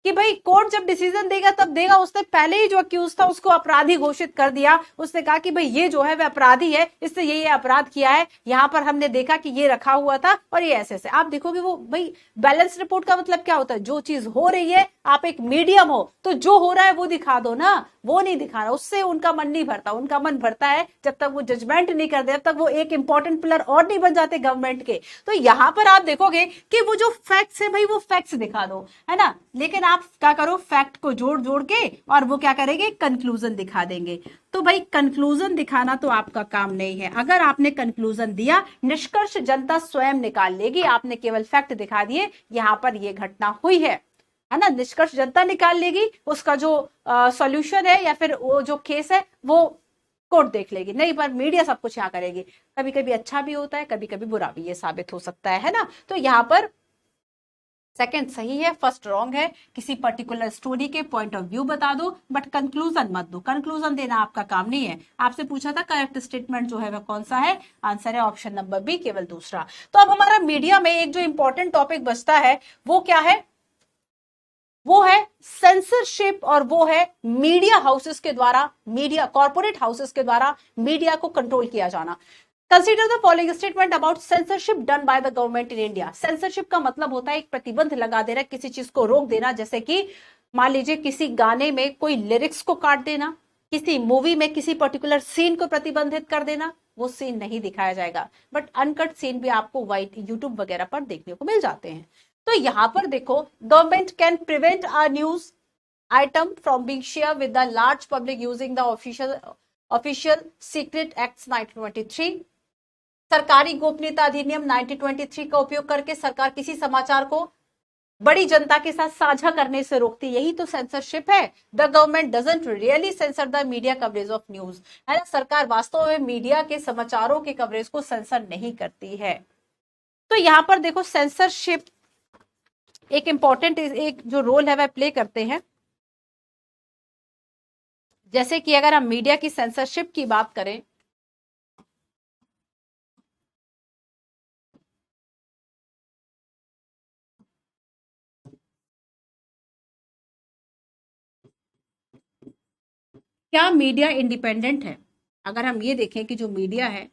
कि भाई कोर्ट जब डिसीजन देगा तब देगा, उसने पहले ही जो अक्यूज था उसको अपराधी घोषित कर दिया। उसने कहा कि भाई ये जो है वह अपराधी है, इससे ये अपराध किया है, यहाँ पर हमने देखा कि ये रखा हुआ था और ये ऐसे ऐसे। आप देखोगे वो भाई बैलेंस रिपोर्ट का मतलब क्या होता है, जो चीज हो रही है, आप एक मीडियम हो तो जो हो रहा है वो दिखा दो ना, वो नहीं दिखाना, उससे उनका मन नहीं भरता। उनका मन भरता है जब तक वो जजमेंट नहीं कर दे, तब तक वो एक इंपॉर्टेंट पिलर और नहीं बन जाते गवर्नमेंट के। तो यहां पर आप देखोगे कि वो जो फैक्ट्स है भाई वो फैक्ट्स दिखा दो, है ना। लेकिन आप क्या करो, फैक्ट को जोड़ जोड़ के और वो क्या करेंगे, कंक्लूजन दिखा देंगे। तो भाई कंक्लूजन दिखाना तो आपका काम नहीं है। अगर आपने कंक्लूजन दिया, निष्कर्ष जनता स्वयं निकाल लेगी। आपने केवल फैक्ट दिखा दिए, यहां पर यह घटना हुई है ना, निष्कर्ष जनता निकाल लेगी। उसका जो सॉल्यूशन है या फिर वो जो केस है वो कोर्ट देख लेगी, नहीं पर मीडिया सब कुछ यहाँ करेगी। कभी कभी अच्छा भी होता है, कभी कभी बुरा भी ये साबित हो सकता है ना। तो यहाँ पर सेकंड सही है, फर्स्ट रॉन्ग है। किसी पर्टिकुलर स्टोरी के पॉइंट ऑफ व्यू बता दो बट कंक्लूजन मत दो, कंक्लूजन देना आपका काम नहीं है। आपसे पूछा था करेक्ट स्टेटमेंट जो है वह कौन सा है, आंसर है ऑप्शन नंबर बी, केवल दूसरा। तो अब हमारा मीडिया में एक जो इंपॉर्टेंट टॉपिक बचता है वो क्या है, वो है सेंसरशिप और वो है मीडिया हाउसेस के द्वारा, मीडिया कॉर्पोरेट हाउसेस के द्वारा मीडिया को कंट्रोल किया जाना। Consider the following statement about censorship done by the government in India. Censorship का मतलब होता है एक प्रतिबंध लगा देना, किसी चीज को रोक देना। जैसे कि मान लीजिए किसी गाने में कोई लिरिक्स को काट देना, किसी मूवी में किसी पर्टिकुलर सीन को प्रतिबंधित कर देना, वो सीन नहीं दिखाया जाएगा। बट अनकट सीन भी आपको वाइट यूट्यूब वगैरह पर देखने को मिल जाते हैं। तो यहां पर देखो, government can prevent a news item from being shared with the large public using the official secret acts 1923। सरकारी गोपनीयता अधिनियम 1923 का उपयोग करके सरकार किसी समाचार को बड़ी जनता के साथ साझा करने से रोकती, यही तो सेंसरशिप है। The government doesn't really sensor the media coverage of news, है ना, सरकार वास्तव में मीडिया के समाचारों के कवरेज को सेंसर नहीं करती है। तो यहां पर देखो सेंसरशिप एक इम्पॉर्टेंट एक जो रोल है वह प्ले करते हैं। जैसे कि अगर हम मीडिया की सेंसरशिप की बात करें, क्या मीडिया इंडिपेंडेंट है? अगर हम ये देखें कि जो मीडिया है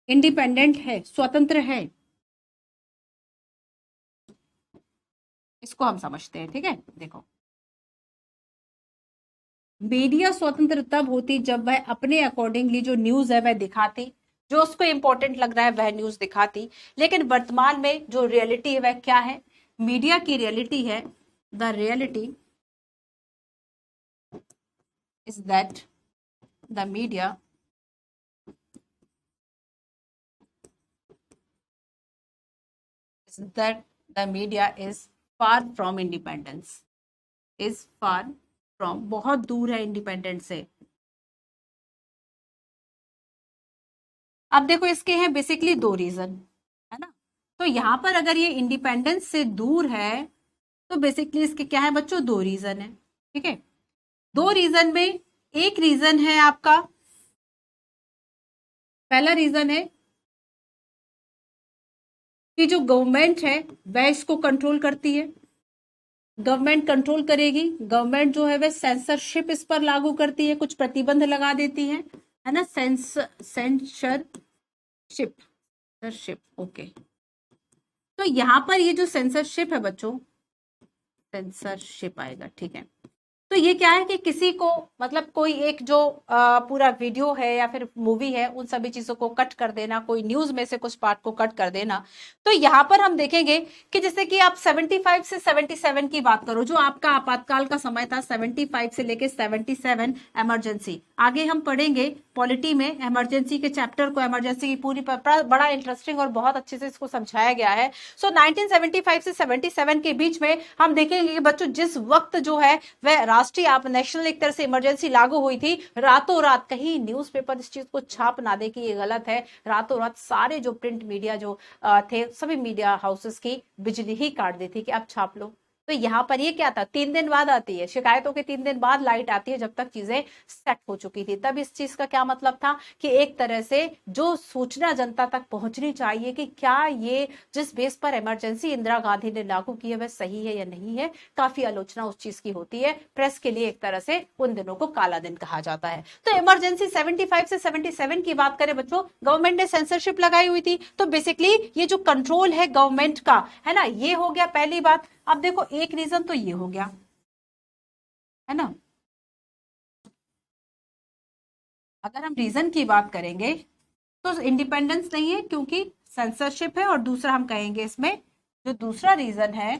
इंडिपेंडेंट है, स्वतंत्र है, इसको हम समझते हैं। ठीक है, देखो, मीडिया स्वतंत्र तब होती जब वह अपने अकॉर्डिंगली जो न्यूज है वह दिखाती, जो उसको इंपॉर्टेंट लग रहा है वह न्यूज दिखाती। लेकिन वर्तमान में जो रियलिटी है वह क्या है? मीडिया की रियलिटी है, the reality is that the media is that the media is far from independence, is far from, बहुत दूर है इंडिपेंडेंट से। अब देखो, इसके हैं बेसिकली दो रीजन, है ना। तो यहां पर अगर ये इंडिपेंडेंस से दूर है तो बेसिकली इसके क्या है बच्चों? दो रीजन है। ठीक है, दो रीजन में एक रीजन है आपका, पहला रीजन है कि जो गवर्नमेंट है वह इसको कंट्रोल करती है। गवर्नमेंट कंट्रोल करेगी, गवर्नमेंट जो है वह सेंसरशिप इस पर लागू करती है, कुछ प्रतिबंध लगा देती है ना, सेंसरशिप, सेंसरशिप, ओके। तो यहां पर ये जो सेंसरशिप है बच्चों, सेंसरशिप आएगा, ठीक है। तो ये क्या है कि किसी को, मतलब कोई एक जो पूरा वीडियो है या फिर मूवी है, उन सभी चीजों को कट कर देना, कोई न्यूज में से कुछ पार्ट को कट कर देना। तो यहां पर हम देखेंगे कि जैसे कि आप 75 से 77 की बात करो, जो आपका आपातकाल का समय था, 75 से लेके 77 इमरजेंसी। आगे हम पढ़ेंगे पॉलिटी में इमरजेंसी के चैप्टर को, इमरजेंसी की पूरी बड़ा इंटरेस्टिंग और बहुत अच्छे से इसको समझाया गया है। सो 1975 से 77 के बीच में हम देखेंगे कि बच्चों जिस वक्त जो है वह राष्ट्रीय आप नेशनल एक तरह से इमरजेंसी लागू हुई थी, रातों रात कहीं न्यूज़पेपर इस चीज को छाप ना दे कि ये गलत है, रातों रात सारे जो प्रिंट मीडिया जो थे, सभी मीडिया हाउसेस की बिजली ही काट दी थी कि अब छाप लो। तो यहाँ पर ये क्या था, 3 दिन बाद आती है, शिकायतों के 3 दिन बाद लाइट आती है, जब तक चीजें सेट हो चुकी थी। तब इस चीज का क्या मतलब था कि एक तरह से जो सूचना जनता तक पहुंचनी चाहिए कि क्या ये जिस बेस पर इमरजेंसी इंदिरा गांधी ने लागू की है वह सही है या नहीं है, काफी आलोचना उस चीज की होती है। प्रेस के लिए एक तरह से उन दिनों को काला दिन कहा जाता है। तो इमरजेंसी 75 से 77 की बात करें बच्चों, गवर्नमेंट ने सेंसरशिप लगाई हुई थी। तो बेसिकली ये जो कंट्रोल है गवर्नमेंट का, है ना, ये हो गया पहली बात। अब देखो, एक रीजन तो ये हो गया, है ना। अगर हम रीजन की बात करेंगे तो इंडिपेंडेंस नहीं है क्योंकि सेंसरशिप है, और दूसरा हम कहेंगे इसमें जो दूसरा रीजन है,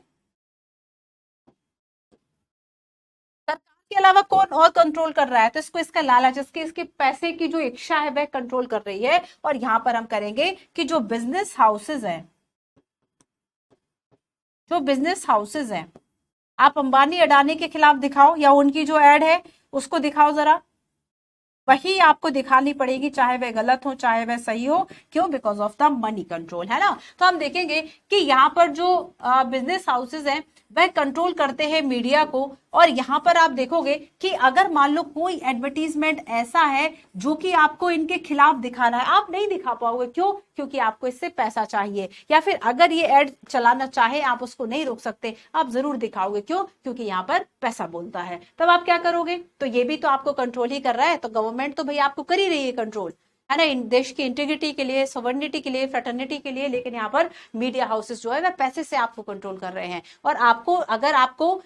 सरकार के अलावा कौन और कंट्रोल कर रहा है, तो इसको इसका लालच, इसके इसके पैसे की जो इच्छा है वह कंट्रोल कर रही है। और यहां पर हम करेंगे कि जो बिजनेस हाउसेज हैं, जो बिजनेस हाउसेज हैं, आप अंबानी अडानी के खिलाफ दिखाओ या उनकी जो एड है उसको दिखाओ जरा, वही आपको दिखानी पड़ेगी, चाहे वह गलत हो चाहे वह सही हो। क्यों? Because of the money control, है ना। तो हम देखेंगे कि यहाँ पर जो बिजनेस हाउसेज हैं वह कंट्रोल करते हैं मीडिया को। और यहाँ पर आप देखोगे कि अगर मान लो कोई एडवर्टीजमेंट ऐसा है जो कि आपको इनके खिलाफ दिखाना है, आप नहीं दिखा पाओगे। क्यों? क्योंकि आपको इससे पैसा चाहिए, या फिर अगर ये एड चलाना चाहे आप उसको नहीं रोक सकते, आप जरूर दिखाओगे। क्यों? क्योंकि यहाँ पर पैसा बोलता है। तब आप क्या करोगे? तो ये भी तो आपको कंट्रोल ही कर रहा है, तो गवर्नमेंट तो भाई आपको कर ही रही है कंट्रोल, है ना, इन देश की इंटीग्रिटी के लिए, सॉवरेनिटी के लिए, फ्रेटर्निटी के लिए। लेकिन यहाँ पर मीडिया हाउसेस जो है वह पैसे से आपको कंट्रोल कर रहे हैं। और आपको, अगर आपको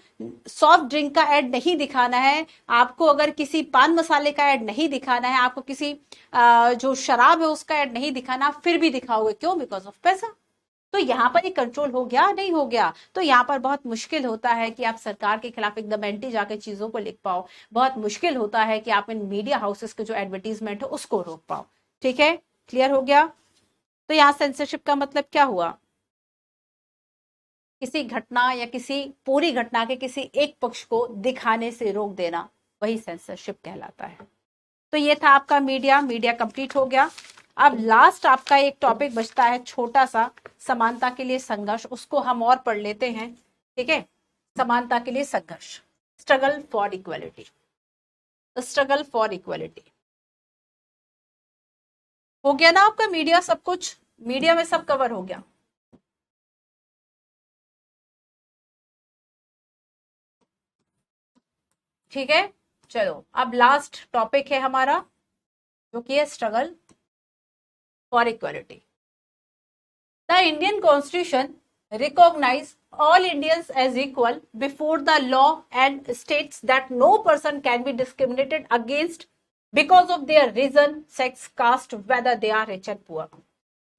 सॉफ्ट ड्रिंक का एड नहीं दिखाना है, आपको अगर किसी पान मसाले का एड नहीं दिखाना है, आपको किसी जो शराब है उसका एड नहीं दिखाना, फिर भी दिखाओगे। क्यों? बिकॉज ऑफ पैसा। तो यहाँ पर ये कंट्रोल हो गया, नहीं हो गया? तो यहाँ पर बहुत मुश्किल होता है कि आप सरकार के खिलाफ एकदम एंटी जाके चीजों को लिख पाओ, बहुत मुश्किल होता है कि आप इन मीडिया हाउसेस के जो एडवर्टीजमेंट है उसको रोक पाओ। ठीक है, क्लियर हो गया? तो यहाँ सेंसरशिप का मतलब क्या हुआ? किसी घटना या किसी पूरी घटना के किसी एक पक्ष को दिखाने से रोक देना, वही सेंसरशिप कहलाता है। तो ये था आपका मीडिया कंप्लीट हो गया। अब लास्ट आपका एक टॉपिक बचता है छोटा सा, समानता के लिए संघर्ष, उसको हम और पढ़ लेते हैं, ठीक है। समानता के लिए संघर्ष, struggle for equality, struggle for equality. हो गया ना आपका मीडिया, सब कुछ मीडिया में सब कवर हो गया। ठीक है, चलो अब लास्ट टॉपिक है हमारा, जो कि है struggle for equality. The Indian constitution recognise all Indians as equal before the law and states that no person can be discriminated against because of their reason, sex, caste, whether they are rich and poor।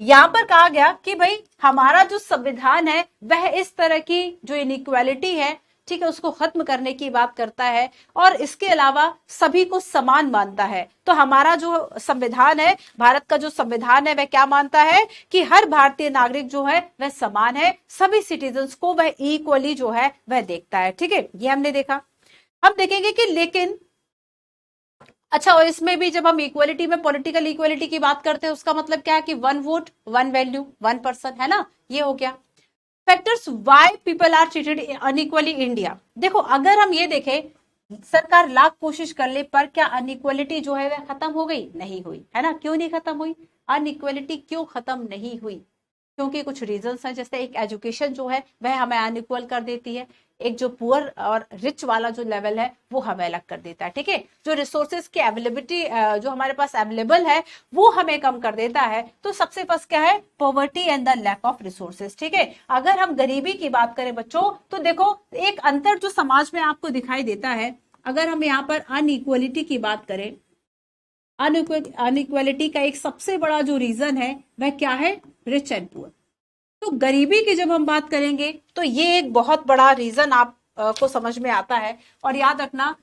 यहां पर कहा गया कि भाई हमारा जो संविधान है वह इस तरह की जो इनइक्वालिटी है, ठीक है, उसको खत्म करने की बात करता है और इसके अलावा सभी को समान मानता है। तो हमारा जो संविधान है, भारत का जो संविधान है, वह क्या मानता है कि हर भारतीय नागरिक जो है वह समान है, सभी सिटीजन्स को वह इक्वली जो है वह देखता है। ठीक है, ये हमने देखा। हम देखेंगे कि लेकिन अच्छा, और इसमें भी जब हम इक्वलिटी में पॉलिटिकल इक्वलिटी की बात करते हैं, उसका मतलब क्या है कि one vote one value one person, है ना, ये हो गया। Factors why people are treated unequally India. देखो अगर हम ये देखें, सरकार लाख कोशिश कर ले पर क्या अनइक्वलिटी जो है वह खत्म हो गई? नहीं हुई, है ना। क्यों नहीं खत्म हुई? अनइक्वलिटी क्यों खत्म नहीं हुई? क्योंकि कुछ रीजंस हैं, जैसे एक एजुकेशन जो है वह हमें अनइक्वल कर देती है, एक जो पुअर और रिच वाला जो लेवल है वो हमें अलग कर देता है। ठीक है, जो रिसोर्सेज की अवेलेबिलिटी जो हमारे पास अवेलेबल है वो हमें कम कर देता है। तो सबसे फर्स्ट क्या है? Poverty and the lack of resources. ठीक है, अगर हम गरीबी की बात करें बच्चों, तो देखो एक अंतर जो समाज में आपको दिखाई देता है, अगर हम यहाँ पर अनइक्वलिटी की बात करें, अनइक्वलिटी का एक सबसे बड़ा जो रीजन है वह क्या है? Rich and poor. तो गरीबी की जब हम बात करेंगे तो ये एक बहुत बड़ा रीजन आप को समझ में आता है। और याद रखना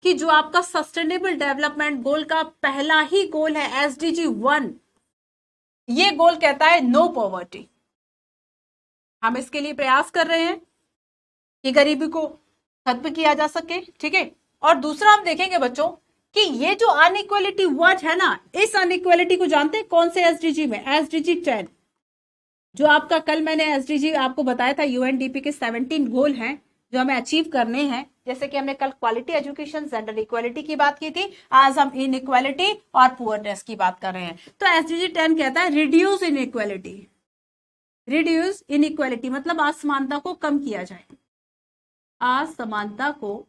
कि जो आपका सस्टेनेबल डेवलपमेंट गोल का पहला ही गोल है SDG 1, ये गोल कहता है नो पॉवर्टी। हम इसके लिए प्रयास कर रहे हैं कि गरीबी को खत्म किया जा सके। ठीक है, और दूसरा हम देखेंगे बच्चों कि ये जो अनइक्वलिटी वर्ड है ना, इस अनइक्वलिटी को जानते हैं कौन से SDG में? SDG 10, जो आपका कल मैंने SDG आपको बताया था, UNDP के 17 गोल हैं जो हमें अचीव करने हैं। जैसे कि हमने कल क्वालिटी एजुकेशन, जेंडर इक्वालिटी की बात की थी, आज हम इनइक्वालिटी और पुअरनेस की बात कर रहे हैं। तो SDG 10 कहता है रिड्यूस इनइक्वालिटी, रिड्यूस इनइक्वालिटी मतलब असमानता को कम किया जाए, असमानता को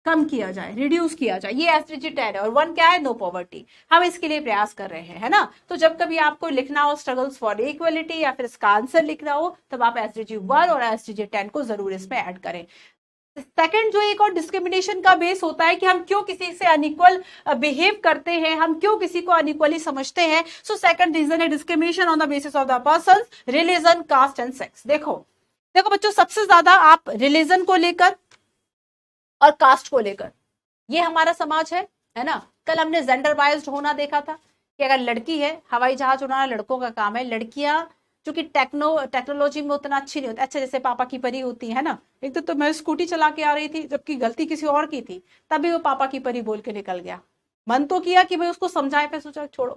कम किया जाए, रिड्यूस किया जाए, ये SDG 10 है। और 1 क्या है? No poverty. हम इसके लिए प्रयास कर रहे हैं, है ना। तो जब कभी आपको लिखना हो स्ट्रगल्स फॉर इक्वलिटी या फिर इसका आंसर लिखना हो, तब आप SDG 1 और SDG 10 को जरूर इसमें ऐड करें। सेकंड जो एक और डिस्क्रिमिनेशन का बेस होता है कि हम क्यों किसी से अनइक्वल बिहेव करते हैं, हम क्यों किसी को अनइक्वली समझते हैं। सो सेकंड रीजन है discrimination on the basis of the person, religion, caste and sex. देखो देखो बच्चों, सबसे ज्यादा आप रिलीजन को लेकर और कास्ट को लेकर, ये हमारा समाज है ना। कल हमने जेंडर बायस्ड होना देखा था कि अगर लड़की है, हवाई जहाज उड़ाना लड़कों का काम है, लड़कियां चूंकि टेक्नोलॉजी में उतना अच्छी नहीं होती, अच्छा जैसे पापा की परी होती है ना। एक तो मैं स्कूटी चला के आ रही थी, जबकि गलती किसी और की थी, तभी वो पापा की परी बोल के निकल गया। मन तो किया कि भाई उसको समझाए, फिर सोचा छोड़ो।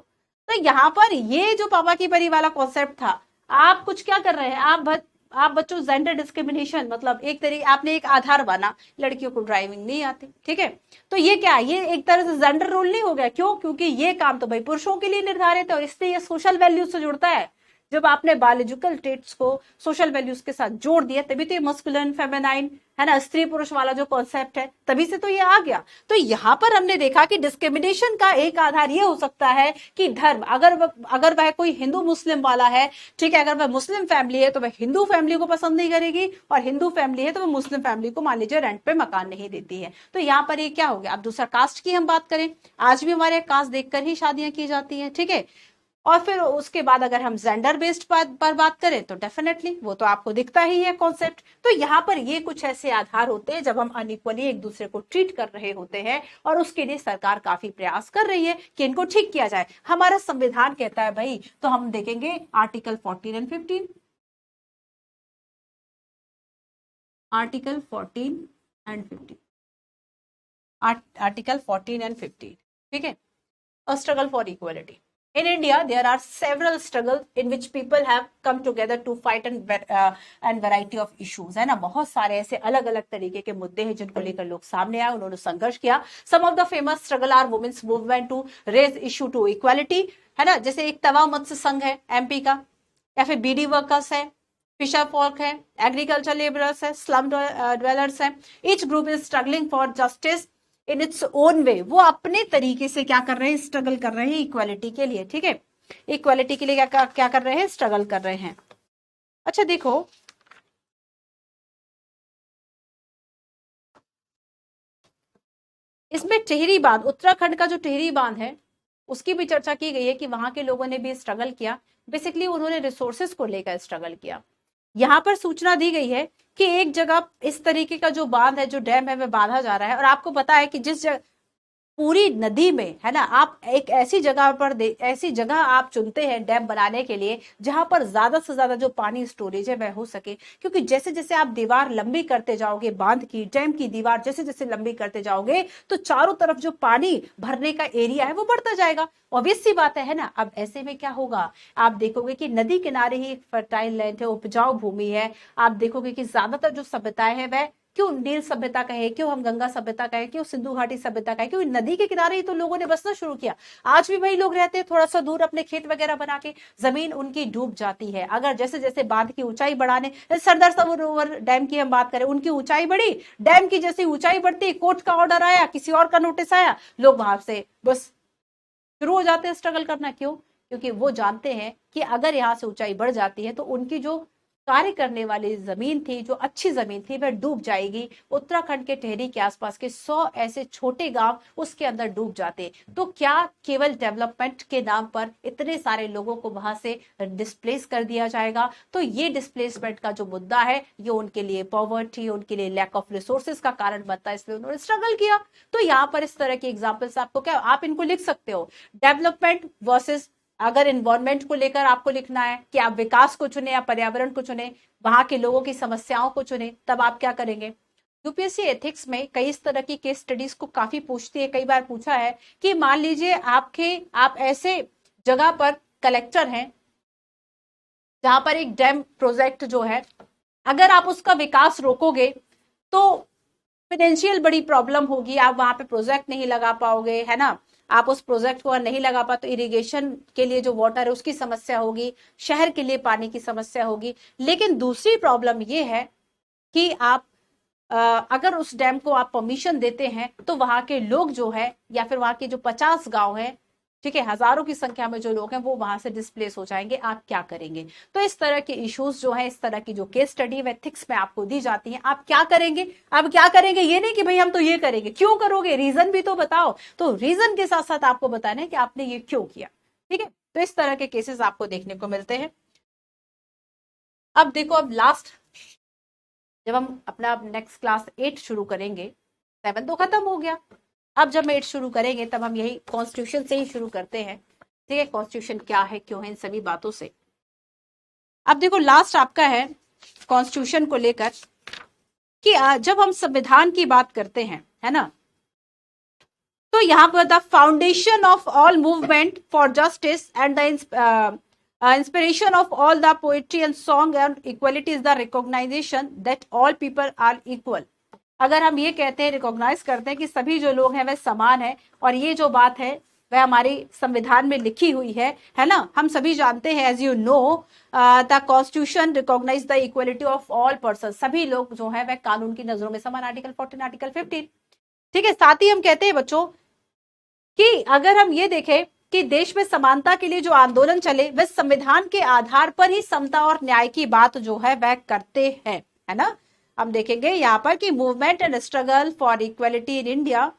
तो यहाँ पर ये जो पापा की परी वाला कॉन्सेप्ट था, आप कुछ क्या कर रहे हैं, आप बच्चों जेंडर डिस्क्रिमिनेशन, मतलब एक तरीके आपने एक आधार बना, लड़कियों को ड्राइविंग नहीं आती। ठीक है, तो ये क्या, ये एक तरह से जेंडर रोल नहीं हो गया? क्यों? क्योंकि ये काम तो भाई पुरुषों के लिए निर्धारित है और इससे ये सोशल वैल्यूज से जुड़ता है। जब आपने बायोलॉजिकल ट्रेट्स को सोशल वैल्यूज के साथ जोड़ दिया, तभी तो ये मस्कुलिन फेमिनाइन, है ना, स्त्री पुरुष वाला जो कॉन्सेप्ट है, तभी से तो ये आ गया। तो यहाँ पर हमने देखा कि डिस्क्रिमिनेशन का एक आधार ये हो सकता है कि धर्म, अगर वह कोई हिंदू मुस्लिम वाला है, ठीक है, अगर वह मुस्लिम फैमिली है तो वह हिंदू फैमिली को पसंद नहीं करेगी, और हिंदू फैमिली है तो वह मुस्लिम फैमिली को मान लीजिए रेंट पे मकान नहीं देती है। तो यहाँ पर ये क्या हो गया? अब दूसरा कास्ट की हम बात करें, आज भी हमारे कास्ट देखकर ही शादियां की जाती हैं। ठीक है, और फिर उसके बाद अगर हम जेंडर बेस्ड पर बात करें तो डेफिनेटली वो तो आपको दिखता ही है कॉन्सेप्ट। तो यहाँ पर ये कुछ ऐसे आधार होते हैं जब हम अनइक्वली एक दूसरे को ट्रीट कर रहे होते हैं, और उसके लिए सरकार काफी प्रयास कर रही है कि इनको ठीक किया जाए। हमारा संविधान कहता है भाई, तो हम देखेंगे article 14 and 15, article 14 and 15, article 14 and 15। ठीक है, struggle for equality. In India, there are several struggles in which people have come together to fight and variety of issues, है ना. बहुत सारे ऐसे अलग अलग तरीके के मुद्दे हैं जिनको लेकर लोग सामने आए, उन्होंने संघर्ष किया. Some of the famous struggle are women's movement to raise issue to equality, है ना. जैसे एक तवा मत्स्य संघ है एमपी का, या फिर बीडी वर्कर्स है, फिशर फॉल्क है, एग्रीकल्चर लेबरर्स है, स्लम ड्वेलर्स है. Each group is struggling for justice in its own way. वो अपने तरीके से क्या कर रहे हैं, स्ट्रगल कर रहे हैं इक्वालिटी के लिए. ठीक है, इक्वालिटी के लिए क्या कर रहे हैं, स्ट्रगल कर रहे हैं. अच्छा देखो, इसमें टिहरी बांध, उत्तराखंड का जो टिहरी बांध है उसकी भी चर्चा की गई है कि वहां के लोगों ने भी स्ट्रगल किया. बेसिकली उन्होंने रिसोर्सेस को लेकर स्ट्रगल किया. यहां पर सूचना दी गई है कि एक जगह इस तरीके का जो बांध है, जो डैम है, वह बांधा जा रहा है. और आपको पता है कि जिस जगह पूरी नदी में, है ना, आप एक ऐसी जगह पर ऐसी जगह आप चुनते हैं डैम बनाने के लिए जहां पर ज्यादा से ज्यादा जो पानी स्टोरेज है वह हो सके. क्योंकि जैसे जैसे आप दीवार लंबी करते जाओगे, बांध की, डैम की दीवार जैसे जैसे लंबी करते जाओगे, तो चारों तरफ जो पानी भरने का एरिया है वो बढ़ता जाएगा. ऑब्वियस सी बात है ना. अब ऐसे में क्या होगा, आप देखोगे कि नदी किनारे ही फर्टाइल लैंड है, उपजाऊ भूमि है. आप देखोगे कि ज्यादातर जो सभ्यताएं हैं वह, क्यों नील सभ्यता कहे, क्यों हम गंगा सभ्यता कहे, क्यों सिंधु घाटी सभ्यता कहे, क्यों नदी के किनारे ही तो लोगों ने बसना शुरू किया. आज भी वही लोग रहते हैं थोड़ा सा दूर अपने खेत वगैरह बना के. जमीन उनकी डूब जाती है. अगर जैसे जैसे बांध की ऊंचाई बढ़ाने, सरदार सरोवर डैम की हम बात करें, उनकी ऊंचाई बढ़ी, डैम की जैसे ऊंचाई बढ़ती, कोर्ट का ऑर्डर आया, किसी और का नोटिस आया, लोग वहां से बस शुरू हो जाते हैं स्ट्रगल करना. क्यों? क्योंकि वो जानते हैं कि अगर यहाँ से ऊंचाई बढ़ जाती है तो उनकी जो कार्य करने वाली जमीन थी, जो अच्छी जमीन थी, वह डूब जाएगी. उत्तराखंड के टिहरी के आसपास के 100 ऐसे छोटे गांव उसके अंदर डूब जाते. तो क्या केवल डेवलपमेंट के नाम पर इतने सारे लोगों को वहां से डिस्प्लेस कर दिया जाएगा? तो ये डिस्प्लेसमेंट का जो मुद्दा है, ये उनके लिए पॉवर्टी, उनके लिए लैक ऑफ रिसोर्सेज का कारण बनता है, इसलिए उन्होंने स्ट्रगल किया. तो यहाँ पर इस तरह की एग्जाम्पल्स आपको क्या, आप इनको लिख सकते हो. डेवलपमेंट वर्सेस, अगर इन्वायरमेंट को लेकर आपको लिखना है कि आप विकास को चुने या पर्यावरण को चुने, वहां के लोगों की समस्याओं को चुने, तब आप क्या करेंगे. यूपीएससी एथिक्स में कई इस तरह की केस स्टडीज को काफी पूछती है. कई बार पूछा है कि मान लीजिए आप ऐसे जगह पर कलेक्टर हैं जहां पर एक डैम प्रोजेक्ट जो है, अगर आप उसका विकास रोकोगे तो फाइनेंशियल बड़ी प्रॉब्लम होगी, आप वहां पे प्रोजेक्ट नहीं लगा पाओगे, है ना. आप उस प्रोजेक्ट को नहीं लगा पाते तो इरिगेशन के लिए जो वाटर है उसकी समस्या होगी, शहर के लिए पानी की समस्या होगी. लेकिन दूसरी प्रॉब्लम ये है कि आप अगर उस डैम को आप परमिशन देते हैं तो वहां के लोग जो है, या फिर वहां के जो 50 गांव है, ठीक है, हजारों की संख्या में जो लोग हैं वो वहां से डिस्प्लेस हो जाएंगे. आप क्या करेंगे? तो इस तरह के इश्यूज जो है, इस तरह की जो केस स्टडी एथिक्स में आपको दी जाती है, आप क्या करेंगे. आप क्या करेंगे ये नहीं कि भाई हम तो ये करेंगे, क्यों करोगे, रीजन भी तो बताओ. तो रीजन के साथ साथ आपको बताना है कि आपने ये क्यों किया. ठीक है, तो इस तरह के केसेस आपको देखने को मिलते हैं. अब देखो, अब लास्ट, जब हम अपना नेक्स्ट क्लास 8 शुरू करेंगे, 7 तो खत्म हो गया, अब जब 8 शुरू करेंगे तब हम यही कॉन्स्टिट्यूशन से ही शुरू करते हैं. ठीक है, कॉन्स्टिट्यूशन क्या है, क्यों है, इन सभी बातों से. अब देखो, लास्ट आपका है कॉन्स्टिट्यूशन को लेकर कि जब हम संविधान की बात करते हैं, है ना, तो यहाँ पर the foundation of all movement for justice and the inspiration of all the poetry and song and equality is the recognition that all people are equal. अगर हम ये कहते हैं, रिकॉग्नाइज करते हैं कि सभी जो लोग हैं वह समान है, और ये जो बात है वह हमारी संविधान में लिखी हुई है ना. हम सभी जानते हैं, as you know, the constitution recognise the equality of all person. सभी लोग जो है वह कानून की नजरों में समान. Article 14, article 15. ठीक है, साथ ही हम कहते हैं बच्चों कि अगर हम ये देखें कि देश में समानता के लिए जो आंदोलन चले, वह संविधान के आधार पर ही समता और न्याय की बात जो है वह करते हैं, है ना. हम देखेंगे यहाँ पर कि movement and struggle for equality in India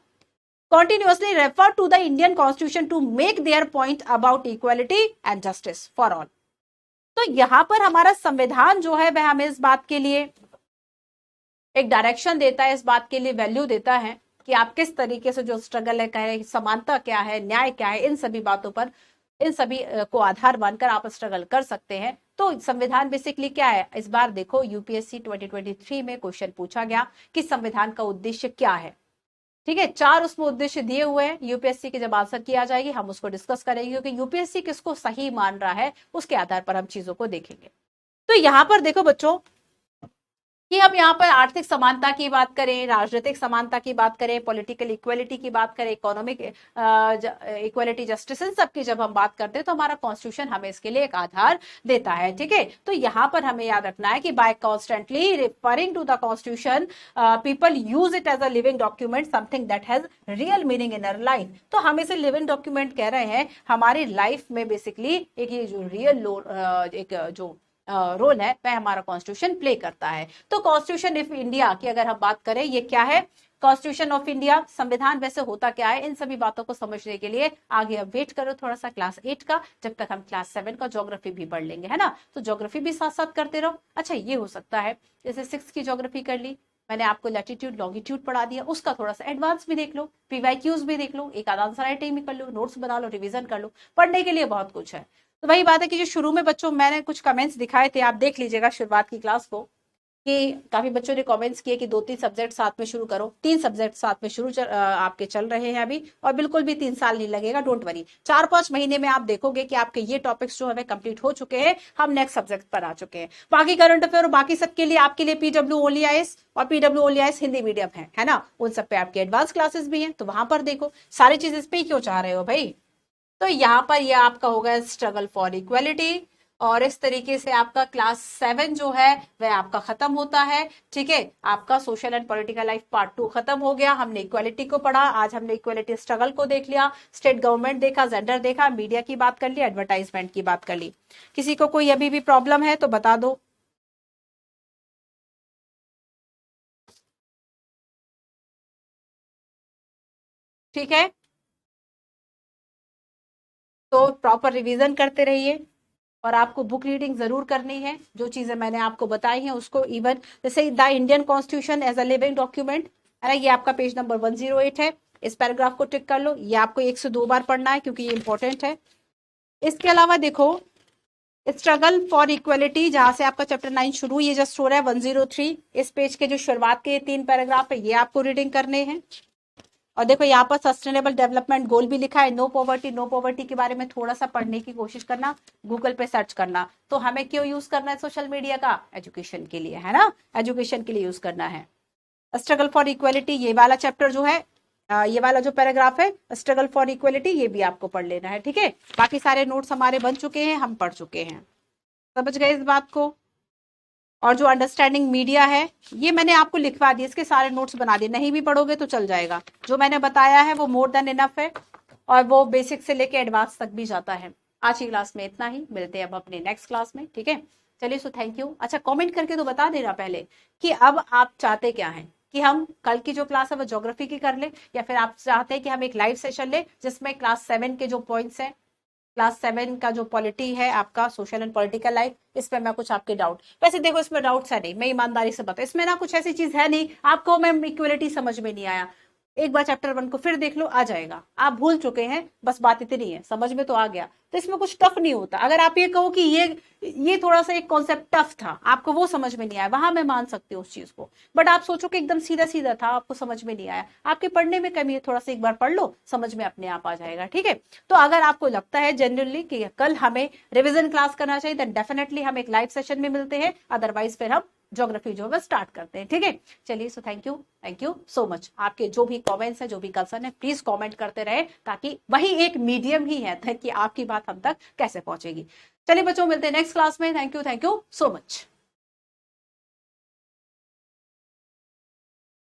continuously refer to the Indian Constitution to make their point about equality and justice for all. तो यहाँ पर हमारा संविधान जो है वह हमें इस बात के लिए एक डायरेक्शन देता है, इस बात के लिए वैल्यू देता है कि आप किस तरीके से जो स्ट्रगल है, कहे समानता क्या है, न्याय क्या है, इन सभी बातों पर, इन सभी को आधार मानकर आप स्ट्रगल कर सकते हैं. तो संविधान बेसिकली क्या है, इस बार देखो यूपीएससी 2023 में क्वेश्चन पूछा गया कि संविधान का उद्देश्य क्या है. ठीक है, 4 उसमें उद्देश्य दिए हुए हैं। यूपीएससी के जब आंसर किया जाएगी हम उसको डिस्कस करेंगे, क्योंकि यूपीएससी किसको सही मान रहा है उसके आधार पर हम चीजों को देखेंगे। तो यहां पर देखो बच्चों कि हम यहाँ पर आर्थिक समानता की बात करें, राजनीतिक समानता की बात करें, पॉलिटिकल इक्वलिटी की बात करें, इकोनॉमिक इक्वलिटी, जस्टिस, इन सब की जब हम बात करते हैं तो हमारा कॉन्स्टिट्यूशन हमें इसके लिए एक आधार देता है। ठीक है, तो यहाँ पर हमें याद रखना है कि by constantly referring to the constitution people use it as a living document, something that has real meaning in our life. तो हम इसे लिविंग डॉक्यूमेंट कह रहे हैं, हमारी लाइफ में बेसिकली एक ये जो रियल एक जो रोल है वह हमारा कॉन्स्टिट्यूशन प्ले करता है। तो कॉन्स्टिट्यूशन ऑफ इंडिया की अगर हम बात करें, ये क्या है? कॉन्स्टिट्यूशन ऑफ इंडिया, संविधान वैसे होता क्या है, इन सभी बातों को समझने के लिए आगे अब वेट करो थोड़ा सा क्लास 8 का, जब तक हम क्लास 7 का ज्योग्राफी भी पढ़ लेंगे, है ना। तो ज्योग्राफी भी साथ साथ करते रहो। अच्छा, ये हो सकता है जैसे 6 की ज्योग्राफी कर ली, मैंने आपको लैटिट्यूड लॉन्गिट्यूड पढ़ा दिया, उसका थोड़ा सा एडवांस भी देख लो, पीवाईक्यूज भी देख लो, एक आधा आंसर राइटिंग भी कर लो, नोट्स बना लो, रिवीजन कर लो, पढ़ने के लिए बहुत कुछ है। तो वही बात है कि जो शुरू में बच्चों मैंने कुछ कमेंट्स दिखाए थे, आप देख लीजिएगा शुरुआत की क्लास को, कि काफी बच्चों ने कमेंट्स किए कि 2-3 सब्जेक्ट साथ में शुरू करो। 3 सब्जेक्ट साथ में आपके चल रहे हैं अभी, और बिल्कुल भी 3 साल नहीं लगेगा, डोंट वरी। 4-5 महीने में आप देखोगे कि आपके ये टॉपिक्स जो हमें कंप्लीट हो चुके हैं, हम नेक्स्ट सब्जेक्ट पर आ चुके हैं। बाकी करंट अफेयर और बाकी सबके लिए आपके लिए पीडब्ल्यू ओनली आईएएस और PW only IAS Hindi medium है ना, उन सब पे आपकी एडवांस क्लासेस भी हैं, तो वहां पर देखो। सारी चीज इस पे ही क्यों चाह रहे हो भाई? तो यहाँ पर ये आपका होगा स्ट्रगल फॉर इक्वलिटी, और इस तरीके से आपका क्लास 7 जो है वह आपका खत्म होता है। ठीक है, आपका social and political life part 2 खत्म हो गया। हमने इक्वलिटी को पढ़ा, आज हमने इक्वलिटी स्ट्रगल को देख लिया, स्टेट गवर्नमेंट देखा, जेंडर देखा, मीडिया की बात कर ली, एडवर्टाइजमेंट की बात कर ली। किसी को कोई अभी भी प्रॉब्लम है तो बता दो। ठीक है, तो प्रॉपर रिवीजन करते रहिए, और आपको बुक रीडिंग जरूर करनी है। जो चीजें मैंने आपको बताई हैं उसको, इवन जैसे the Indian constitution as a living document है ना, ये आपका पेज नंबर 108 है। इस पैराग्राफ को टिक कर लो, ये आपको 1 से 2 बार पढ़ना है क्योंकि ये इंपॉर्टेंट है। इसके अलावा देखो, स्ट्रगल फॉर इक्वलिटी, जहां से आपका चैप्टर 9 शुरू, ये जस्ट हो रहा है 103। इस पेज के जो शुरुआत के 3 पैराग्राफ है ये आपको रीडिंग करने हैं। और देखो यहाँ पर सस्टेनेबल डेवलपमेंट गोल भी लिखा है, नो पॉवर्टी। नो पॉवर्टी के बारे में थोड़ा सा पढ़ने की कोशिश करना, गूगल पे सर्च करना। तो हमें क्यों यूज करना है सोशल मीडिया का? एजुकेशन के लिए, है ना, एजुकेशन के लिए यूज करना है। स्ट्रगल फॉर इक्वलिटी, ये वाला चैप्टर जो है, ये वाला जो पैराग्राफ है स्ट्रगल फॉर इक्वलिटी, ये भी आपको पढ़ लेना है। ठीक है, बाकी सारे नोट्स हमारे बन चुके हैं, हम पढ़ चुके हैं, समझ गए इस बात को। और जो अंडरस्टैंडिंग मीडिया है ये मैंने आपको लिखवा दिया, इसके सारे नोट्स बना दिए, नहीं भी पढ़ोगे तो चल जाएगा। जो मैंने बताया है वो मोर देन इनफ है, और वो बेसिक से लेके एडवांस तक भी जाता है। आज की क्लास में इतना ही, मिलते हैं अब अपने नेक्स्ट क्लास में। ठीक है, चलिए, सो थैंक यू। अच्छा, कमेंट करके तो बता देना पहले कि अब आप चाहते क्या हैं, कि हम कल की जो क्लास है वो ज्योग्राफी की कर ले, या फिर आप चाहते हैं कि हम एक लाइव सेशन ले जिसमें क्लास 7 के जो पॉइंट्स हैं, क्लास 7 का जो पॉलिटी है आपका, सोशल एंड पॉलिटिकल लाइफ, इस पे मैं कुछ आपके डाउट, वैसे देखो इसमें डाउट्स है नहीं, मैं ईमानदारी से बता, इसमें ना कुछ ऐसी चीज है नहीं आपको मैम इक्वलिटी समझ में नहीं आया, एक बार चैप्टर 1 को फिर देख लो, आ जाएगा। आप भूल चुके हैं, बस बात इतनी है, समझ में तो आ गया। तो इसमें कुछ टफ नहीं होता। अगर आप ये कहो कि ये थोड़ा सा एक कॉन्सेप्ट टफ था, आपको वो समझ में नहीं आया, वहां मैं मान सकती हूँ उस चीज को। बट आप सोचो कि एकदम सीधा सीधा था, आपको समझ में नहीं आया, आपके पढ़ने में कमी है, थोड़ा सा एक बार पढ़ लो, समझ में अपने आप आ जाएगा। ठीक है, तो अगर आपको लगता है जनरली कि कल हमें रिविजन क्लास करना चाहिए, देन डेफिनेटली हम एक लाइव सेशन में मिलते हैं, अदरवाइज फिर हम ज्योग्राफी जो है स्टार्ट करते हैं। ठीक है, चलिए, so thank you so much. आपके जो भी कमेंट्स है, जो भी कंसर्न है, प्लीज कमेंट करते रहे, ताकि वही एक मीडियम ही है कि आपकी बात हम तक कैसे पहुंचेगी। चलिए बच्चों, मिलते हैं नेक्स्ट क्लास में। Thank you so much.